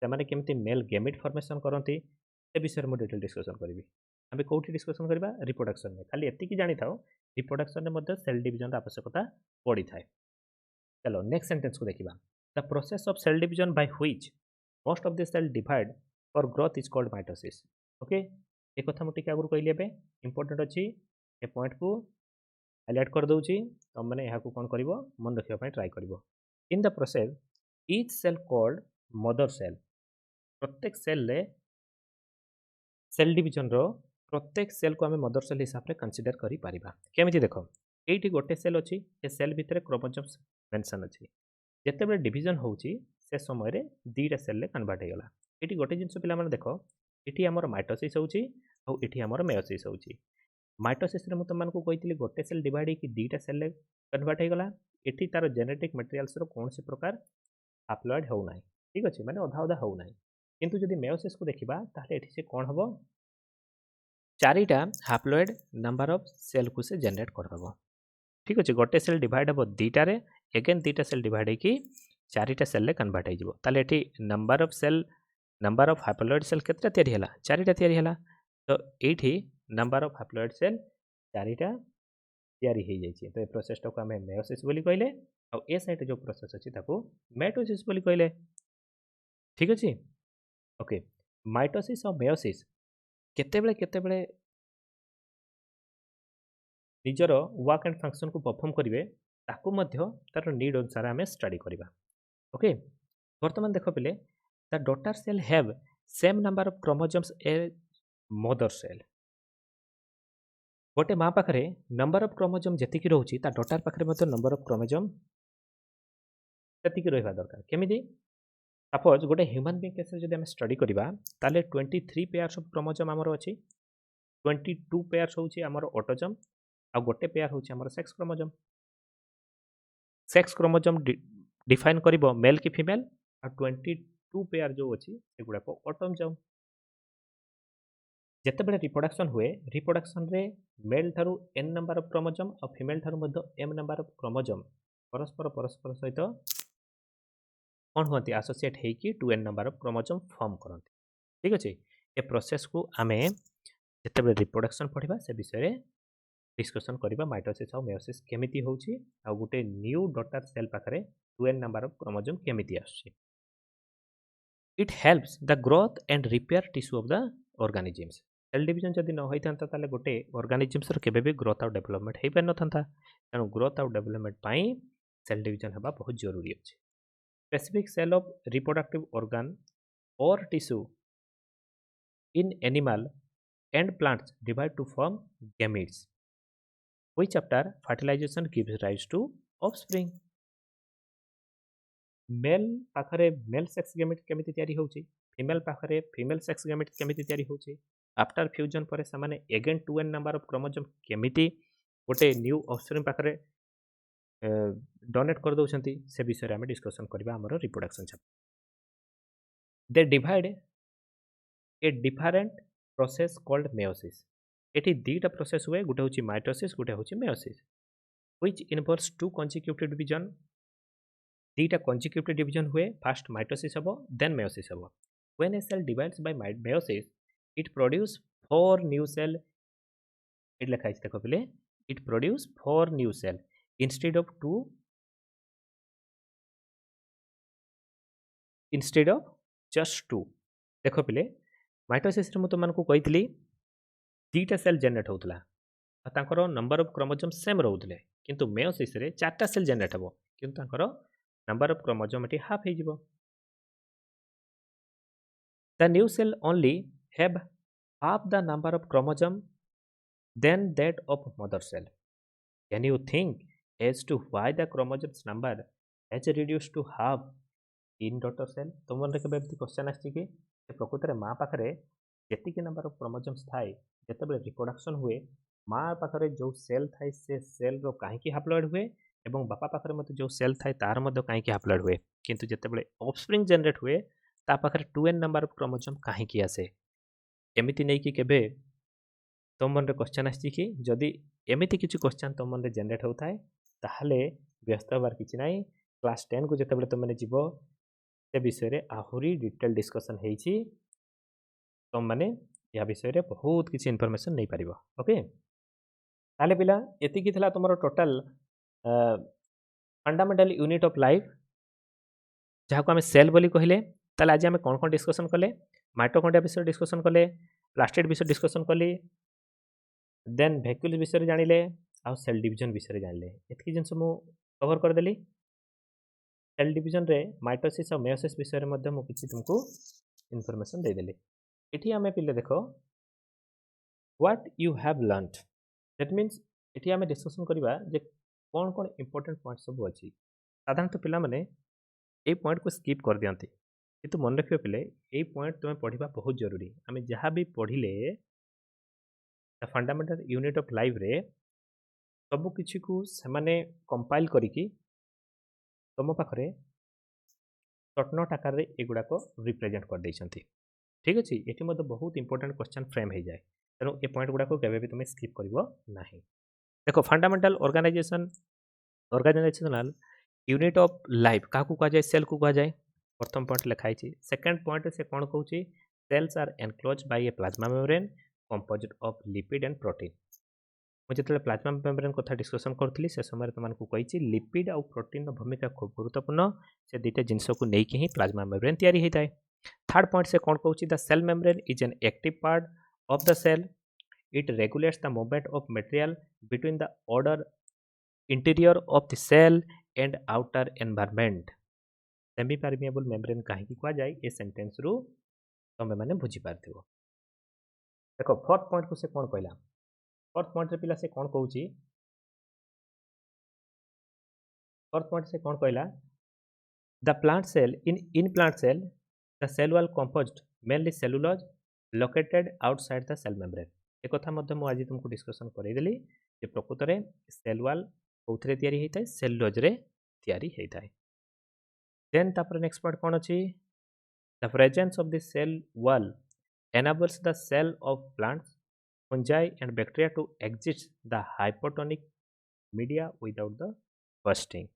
से केमती मेल गेमिट फॉर्मेशन करती से विषय में डिटेल डिस्कसन करी आम कौटी डिस्कसन करवा रिप्रोडक्शन में खाली एति जानी था रिप्रोडक्शन में सेल डिविजन आवश्यकता पड़ी थाए चलो नेक्स्ट सेंटेंस को देखिबा the process of cell division by which most of the cell divide for growth is called mitosis okay ये कथा मुझे आगुरी कहली एबे इंपोर्टेंट अच्छी ए पॉइंट को हाईलाइट कर दूची तुम मैंने यहाँ कौन कर मन रखा ट्राए कर in the process each cell called mother cell प्रत्येक सेल रे सेल डिविजन रो प्रत्येक सेल को आम मदर सेल हिसाब से कनसीडर करें देख ये गोटे सेल अच्छी ए सेल भितर क्रोमोजोम्स मेंशन अच्छी जिते डिविजन होची से समय दीटा सेल कन्वर्ट होगा ये गोटे जिन पे देख ये आमर माइटोसिस होची आउठी आमर मेयोसिस होची माइटोसिस रे तुमको कही गोटे सेल डिवाइड होकर दीटा सेल कन्वर्ट होगा ये तार जेनेटिक मटेरियल्स कौन सी प्रकार हाप्लोइड होना ठीक अच्छे माने अधा अधा होना किंतु जदि मेयोसिस को देखा ताहले एठी से कौन हम 4टा हाप्लोइड नंबर ऑफ सेल को से जनरेट करदेव ठीक अच्छे गोटे सेल डिवाइड हम दीटार एगेन दीटा सेल डिवाइड होगी 4टा सेल कन्वर्ट हो number of cell number of haploid cell केतटा तैयारी है 4टा तैयारी है तो ये नंबर ऑफ हाप्लोइड सेल 4टा तैयारी हो जाए तो ये प्रोसेसटा को आम मेयोसिस बोली कहले आ ए साइड जो प्रोसेस अच्छी माइटोसिस बोली कहले ठीक अच्छे ओके माइटोसिस और मेयोसिस केतेबेले निजर वर्क एंड फंक्शन को परफॉर्म करेंगे ताकू तार नीड अनुसार आम स्टडी करवा ओके बर्तमान देख पे the daughter cell have same number of chromosomes a mother cell गोटे माँ पाखे नंबर ऑफ क्रोमोजोम जी रोचे डॉटर पाखे नंबर ऑफ क्रोमोजोम से रहा दरकार केमी सपोज गोटे ह्यूमन बीइंग केस जब आम स्टडी करवा ताले 23 पेयर्स ऑफ क्रोमोजोम आमर अच्छी 22 पेयर्स होची आमर ऑटोजोम आ गोटे पेयर होची आमर सेक्स क्रोमोजोम डिफाइन करिवो मेल कि फीमेल आ 22 पेयर जो अच्छी सेगुड़ा ऑटोजोम ଯେତେବେଳେ ରିପ୍ରଡକ୍ସନ୍ हुए ରିପ୍ରଡକ୍ସନ୍ରେ मेल ଠାରୁ n नंबर ऑफ क्रोमोजोम और फीमेल ଠାରୁ ମଧ୍ୟ m नंबर ऑफ क्रोमोजोम परस्पर सहित कौन होती आसोसिएट होगी 2n number of chromosome form करते। ठीक अच्छे ए प्रोसेस को आमे जिते रिप्रोडक्शन पढ़ा से विषय डिस्कसन करवा माइटोसिस और मेयोसिस केमिति होची आ गोटे न्यू डॉटर सेल पाखरे 2n नंबर ऑफ क्रोमोजोम केमिति आछी। It helps the growth and repair tissue of the organisms. Cell division जदि न होई थांता ताले गोटे ऑर्गेनिजम्स रो केबे भी ग्रोथ और डेवलपमेंट हेई पार न थांता। तेणु ग्रोथ और डेवलपमेंट पाई सेल डिवीजन हेबा बहुत जरूरी अछि। Specific cell of reproductive organ और tissue in animal and plants divide to form gametes, which after fertilization gives rise to offspring. Male पाखरे मेल सेक्स गैमेट केमिति तयारी होउची, फीमेल पाखरे फीमेल सेक्स गैमेट केमिति तयारी होउची। आफ्टर फ्यूजन पर सामाने again 2n number of chromosome केमिति गोटे न्यू ऑफस्प्रिंग पाखरे डोनेट कर दउछंती से विषय में डिस्कशन करबा हमर reproduction chapter. They divide a different process called meiosis. एटी दीटा प्रोसेस हुए गोटे होची माइटोसिस गोटे होची meiosis which involves two consecutive division. दीटा कंसेक्यूटिव डिवीजन हुए फर्स्ट माइटोसिस हबो देन मेयोसिस हबो। When a cell divides by meiosis it produce 4 new cell. It लिखा है देखो पहले it produce 4 new cell instead of 2 instead of just 2। देखो पहले माइटोसिस रे मु तुमको कहितली दीटा सेल जनरेट होतला तांकर नंबर ऑफ क्रोमोजोम सेम रहउतले किंतु मेयोसिस रे चारटा सेल जनरेट हबो किंतु तांकर नंबर ऑफ क्रोमोजोम एटी हाफ हे जिवो। The new cell only have half the number of chromosome than that of mother cell. Can you think as to why the chromosomes number has reduced to half in daughter cell? तुम मन के बेबती question आछि कि प्रकृत में माँ पाखरे जेतिकी number of chromosomes थाए जेतेबेले रिप्रोडक्शन हुए माँ पाखरे जो सेल थाए से सेल रो काहेकि हाप्लॉइड हुए एवं बापा पाखरे मते जो सेल थाए तार मते काहेकि हाप्लॉइड हुए किंतु जेतेबेले ऑफस्प्रिंग जनरेट हुए ता पाखरे 2n नंबर ऑफ क्रोमोजोम काहेकि आसे। एमिति नै कि केबे तुम मन रे क्वेश्चन आछि कि जदि एमिति किछि क्वेश्चन तुम मन रे जनरेट होताए ताहले व्यस्त हबार किछि नै। क्लास 10 को जेतेबेले तुम माने जीवो से विषय रे आहुरी डिटेल डिस्कशन हेछि तुम माने या विषय रे बहुत किछि इन्फॉर्मेशन नै परिबो। ओके ताले पिला एतिकी थिला तुमरो total fundamental unit of life जहाँ को आम सेल बोली कहले। ताले आज आम कौन कौन डिस्कसन कले माइटोकॉन्ड्रिया विषय डिस्कसन कले प्लास्टिड विषय डिस्कसन कली देन वैक्यूल विषय जानिले आउ सेल डिवीजन विषय जानिले एतकी जिनस मु कवर करदेली। सेल डिवीजन रे माइटोसिस और मेयोसिस विषय रे मध्य मु किछि तुमको इन्फॉर्मेशन दे देली। एठी आमे पिले देखो what you have learned that means एठी आमे डिस्कशन करबा जे कौन कौन इंपोर्टेंट पॉइंट सब अछि। साधारणतः पिला माने ए पॉइंट को स्किप कर दियंती किंतु मन रखियो पिले ए पॉइंट तुम्हें पढ़िबा बहुत जरूरी। आमे जहाँ भी पढ़िले the fundamental unit of life रे सब किछि को सेमाने कंपाइल करिकी तुम पाखरे शॉर्टनोट आकार रे एगुडा को रिप्रेजेंट कर देइछंती। ठीक अछि एठी मते बहुत इंपोर्टेंट क्वेश्चन फ्रेम हो जाए तेणु ए पॉइंट गुडा को केबे भी तुम्हें स्किप करिवो नाही। देखो fundamental organisational unit of life का कहा जाए सेल को कहा जाए प्रथम पॉइंट लिखाई। सेकंड पॉइंट से कौन कहूँ cells are enclose by a plasma membrane composed of lipid and protein. मुझे जो प्लाज्मा मेम्ब्रेन कथा डिस्कसन करी से समय तुमको कही लिपिड और प्रोटीन भूमिका खूब गुरुत्वपूर्ण से दुईटा जिनस को लेकिन ही प्लाज्मा मेम्ब्रेन तैयारी होता है। थर्ड पॉइंट से कौन कहूँ the cell membrane is an active part of the cell it regulates the movement of material between the order interior of the cell and outer environment. Semipermeable membrane कहीं कह जाए ये sentence रु तुम मैंने बुझी पार्थिव। देखो फोर्थ पॉइंट को से कौन कहला फोर्थ पॉइंट रे पिला से कौन कहूँ फोर्थ पॉइंट से कौन कहला the plant cell in plant cell the cell wall composed mainly cellulose located outside the cell membrane. एक कथा मध्य मु आज तुमको डिस्कशन करदेली जे प्रकृत में सेल वॉल कौन तैयारी होता है सेलुलोज रे तैयारी होता है। देन तापर नेक्स्ट पॉइंट कौन अच्छी the presence of the cell wall enables the cell of plants, fungi and bacteria to exit the hypotonic media without the bursting.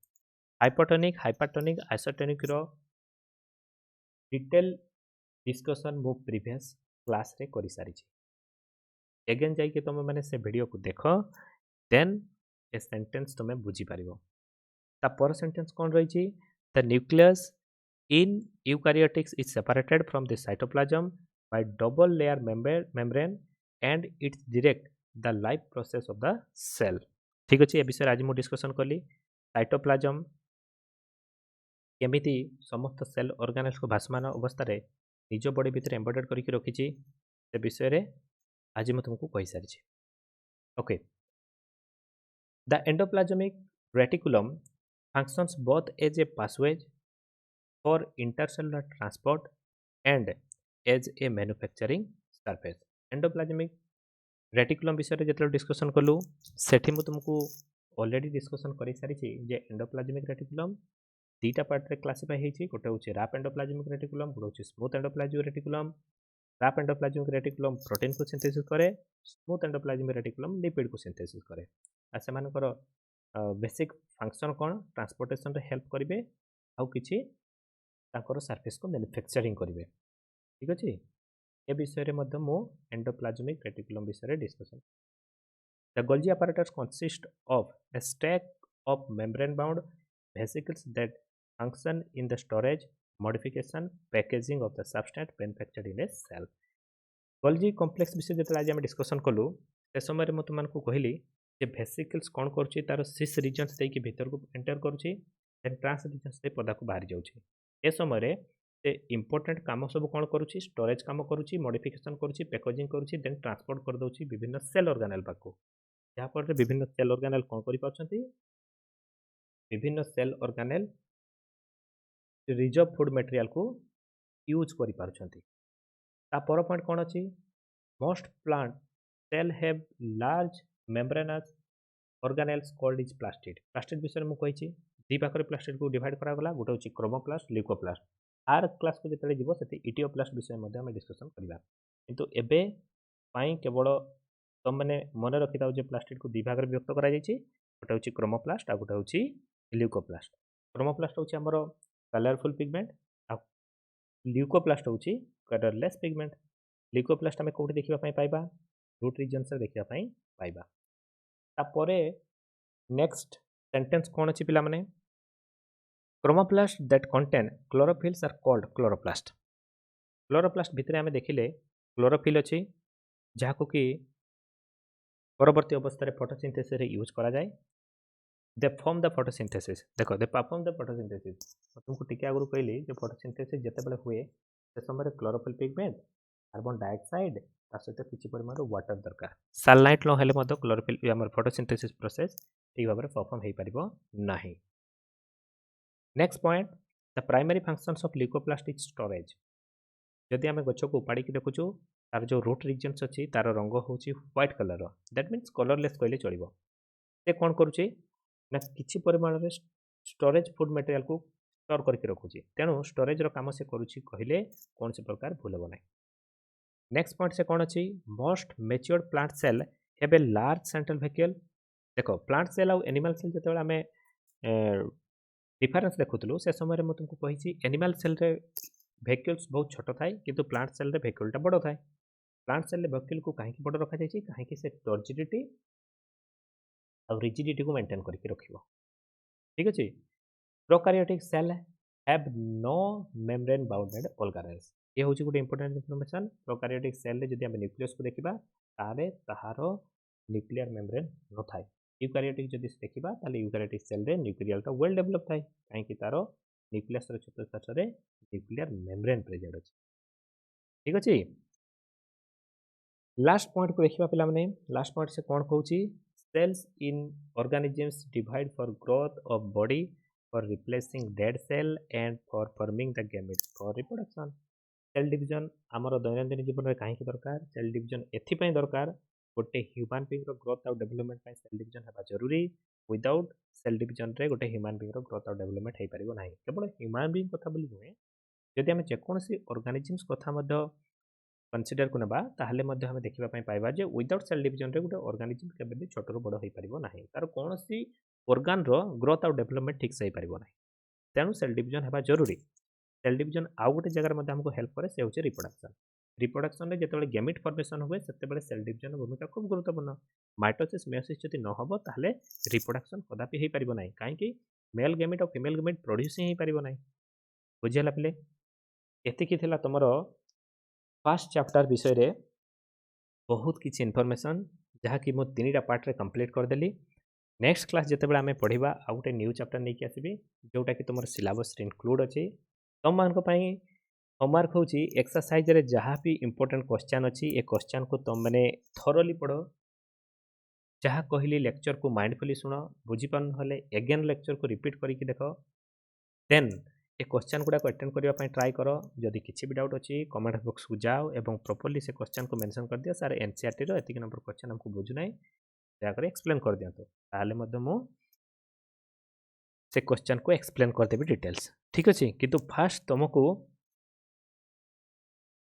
Hypertonic, isotonic रो डिटेल डिस्कशन मु प्रीवियस क्लास रे करि सारी छी. Again जाई के तुम माने से वीडियो को देखो, देन ए सेंटेंस तुम बुझी पारिबो. ता पर सेंटेंस कोन रही छी? The nucleus in eukaryotics is separated from the cytoplasm by double layer membrane and it direct the life process of the cell. ठीक अछि, ए विषय आज मु डिस्कशन कली. साइटोप्लाज्म केमिति समस्त सेल ऑर्गेनेल्स को भासमान अवस्था रे निज बॉडी भितर एम्बेडेड करके रखी से विषय रे आज मैं तुमको कही सारी. Okay, the endoplasmic reticulum functions both as a passway for intercellular transport and as a manufacturing surface. Endoplasmic reticulum विषय जो डिस्कसन कलु सेठी मु तुमको ऑलरेडी डिस्कसन कर सारी जे एंडोप्लाज्मिक रेटिकुलम दीटा पार्ट रे क्लासिफाई होती. गोटे हूँ रैप एंडोप्लाज्मिक रेटिकुलम, गोटे हूँ smooth endoplasmic reticulum. Rough endoplasmic reticulum protein को सिंथेसिस करे, स्मूथ एंडोप्लाज्मिक रेटिकुलम लिपिड को सिंथेसिस करे. आ सेमानकर बेसिक फंक्शन कौन? ट्रांसपोर्टेशन रे हेल्प करेंगे आउ किछि तांकर सरफेस को मैन्युफैक्चरिंग करेंगे. ठीक अच्छे, ए विषय में मु एंडोप्लाज्मिक रेटिकुलम विषय discussion. The Golgi apparatus consist of a stack of membrane bound vesicles that function in the storage, modification, packaging of the substance manufactured in a cell. Golgi complex विषय जो आज आम डिस्कसन कलु से समय मुझे तुमको कहली जे भेसिकल्स कौन करुच्ची तार सिस रिजन्स देकी भीतर को एंटर करुच्ची, देन ट्रांस रिजन्स दे पदा को बाहर जाउची. ए समय से इंपोर्टेंट काम सब कौन करुच्ची? स्टोरेज काम करुच्ची, मॉडिफिकेशन करुच्ची, पैकेजिंग करुच्ची, देन ट्रांसपोर्ट कर दउची विभिन्न सेल ऑर्गेनेल पाखु. जहाँ पर विभिन्न सेल ऑर्गेनेल कौन करि पाछंती? विभिन्न cell organelle reserve food material को यूज करि पाछंती. ता पर पॉइंट कौन अछि? Most plant cell have large membranous organelles called is plastid. Plastid विषय में कही दी पाखरे प्लास्टिड को डिवाइड करा गला. गोटे होची क्रोमोप्लास्ट, ल्यूकोप्लास्ट. आर क्लास को जेतले जीवो सेति इटियोप्लास्ट विषय मध्ये हम डिस्कशन करबा. किंतु एबे पाई केवल तुम मैंने मन रखी था जे प्लास्टिड को दी भाग रे विभक्त करा जायछि. गोटे होची क्रोमोप्लास्ट आ गोटे होची ल्यूकोप्लास्ट. क्रोमोप्लास्ट होची हमरो कलरफुल पिगमेंट आ ल्यूकोप्लास्ट होची कलरलेस पिगमेंट. ल्यूकोप्लास्ट हमें कोठी देखिबा पई पाइबा? रूट रीजन से देखिबा पई पाइबा. तापरे नेक्स्ट सेंटेंस कौन अच्छी पिला माने? Chromoplast that contain chlorophylls are called chloroplast. Chloroplast भितर आम देखिले क्लोरोफिल अच्छी जहाँ कि परवर्ती अवस्था फोटोसिंथेसिस यूज करा जाए. They form the photosynthesis. देखो दे परफॉर्म द फोटोसिंथेसिस. तुमको टिके आगु कहली जे फोटोसिंथेसिस जिते बड़े हुए से समय क्लोरोफिल पिगमेंट, कार्बन डाइऑक्साइड ता सहित किसी परिमाण वाटर दरकार. सनलाइट न हेले मध्य क्लोरोफिल आम फोटोसिंथेसिस प्रोसेस ठीक भाव में परफॉर्म हो पारिबो नाही. Next point, the primary functions of leucoplast is storage. जदि आम गछ को उपाड़ी देखुचु तार जो रूट रिजन्स अच्छी तार रंग होची white colour, that means colourless कहले चलिबो. से कौन करुचे ना किसी परिमाण में स्टोरेज फूड मटेरियल को स्टोर करके रखुची. तेणु स्टोरेज रो काम से करुची कहले कौन से प्रकार भूल हो ना. नेक्स्ट पॉइंट से कौन अच्छी? Most matured plant cell have a large central vacuole. देखो प्लांट सेल और एनिमल सेल जो आम डिफरेन्स देखुलु से समय मैं तुमको कही एनिमल सेल रे वैक्यूल्स बहुत छोट थाए किंतु प्लांट सेल रे वैक्यूलटा बड़ थाए. प्लांट सेल रे वैक्यूल को कहीं बड़ रखा जाए कहीं से टर्जिडिटी और रिजिडिटी को मेंटेन करके रखिबो. ठीक अछि. Prokaryotic cell have no membrane bounded organelles. ये हूँ गोटे इंपोर्टेंट इनफॉरमेशन. प्रोकार्योटिक सेल जब आम न्यूक्लियस को देखा तारे ताहार न्यूक्लियर मेम्ब्रेन न थाए. यूकारियोटिक जब देखा ताले यूकारियोटिक सेल रे न्यूक्लियरटा वेल डेवलप थाए कहीं तार न्यूक्लियस चतुर्थांश रे न्यूक्लियर मेम्ब्रेन प्रेजेंट अछि. ठीक अछि. लास्ट पॉइंट को देखिबा पिला माने. लास्ट पॉइंट से कौन कहूँ? cells in organisms divide for growth of body, for replacing dead cell and for forming the gametes for reproduction. Cell division आमर दैनंदिन जीवन में कहीं दरकार? सेल डिवीजन एथिपाई दरकार गोटे ह्यूमन बीइंग रो ग्रोथ और डेवलपमेंट पाई सेल डिवीजन हेबा जरूरी. विदाउट सेल डिवीजन रे गोटे ह्यूमन बीइंग रो ग्रोथ और डेवलपमेंट हो पारिबो नाही. केवल ह्यूमन बीइंग कथा बोली नुहे, जदि आम जेकोसी ऑर्गेनिजम्स कथा कनसीडर को नबा ताहले मध्य हमें देखिबा पई पाइबा जे विदाउट सेल डिवीजन रे गुटे ऑर्गेनिज्म केबे भी छोट रो बड़ होई परिबो नाही तार कोनोसी ऑर्गन रो ग्रोथ और डेवलपमेंट ठीक से होई परिबो नाही तेणु सेल डिवीजन हेबा जरूरी सेल डिवीजन आउ गोटे जगह मध्य हमको हेल्प करे से होचे रिप्रोडक्शन रिप्रोडक्शन रे जेतेबेले गैमेट फॉर्मेशन हुए सेतेबेले सेल डिवीजन भूमिका खूब गुरुत्वपूर्ण माइटोसिस मेयोसिस जति न हबो ताहले रिप्रोडक्शन कदापि होई परिबो नाही काहे कि मेल गैमेट और फीमेल गैमेट प्रोड्यूस ही परिबो नाही बुझिला पिले एतिकी थिला तमरो फर्स्ट चैप्टर विषय रे बहुत किसी इनफॉरमेशन जहाँकि मो 3टा पार्ट रे कंप्लीट कर देली नेक्स्ट क्लास जेतेबेले आमे पढ़िबा आ गोटे न्यू चैप्टर नहीं आसबि जोटा कि तुम सिलेबस इनक्लूड अच्छी तुम मान होमवर्क हूँ एक्सरसाइज रे जहाँ भी इंपोर्टेंट क्वेश्चन अच्छी ए क्वेश्चन को तुम मैंने थोरली पढ़ जहाँ कहली लेक्चर को माइंडफुली शुण बुझीपार ना एगेन लेक्चर को रिपीट करके देख देन ए क्वेश्चन गुड़ाक अटेंड करने ट्राए कर जदि किसी भी डाउट अच्छी कमेंट बॉक्स को जाओ और प्रॉपर्ली से क्वेश्चन को मेंशन कर दिया सर एनसीईआरटी रो एतिक नंबर क्वेश्चन हमको बुझुना दयाकर एक्सप्लेन कर दिखाँ ताहले से क्वेश्चन को एक्सप्लेन करदेवी डिटेल्स ठीक अच्छे किंतु फास्ट तुमको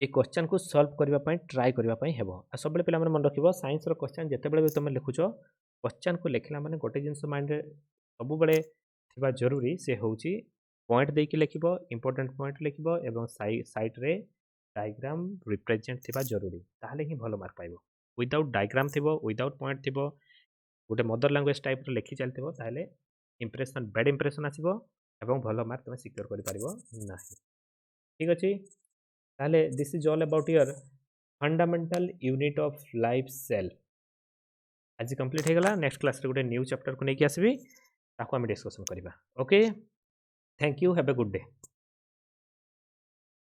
ये क्वेश्चन को सॉल्व करने ट्राए करने हेब आ सब पे मन रख साइंस क्वेश्चन जितेबाला भी तुम लिखुच क्वेश्चन को लिखला माने गोटे जिन माइंड सब बड़े जरूरी से हूँ पॉइंट देकी लिख इंपोर्टेंट पॉइंट लिख और साइड रे डायग्राम रिप्रेजेंट थिबा जरूरी ताहले ही भल मार्क पाइब विदाउट डायग्राम थिबो विदाउट पॉइंट थिबो गोटे मदर लैंग्वेज टाइप रो लिखि चलथिबो ताहले इंप्रेशन बैड इंप्रेशन आसीबो एवं भल मार्क तुम सिक्योर करि पारिबो नाही ठीक अछि ताहले this is all about your fundamental unit of life cell आज कंप्लीट हो गला नेक्स्ट क्लास रे गोटे न्यू चैप्टर को लेके आसबि ताको हम डिस्कशन करबा okay thank you have a good day.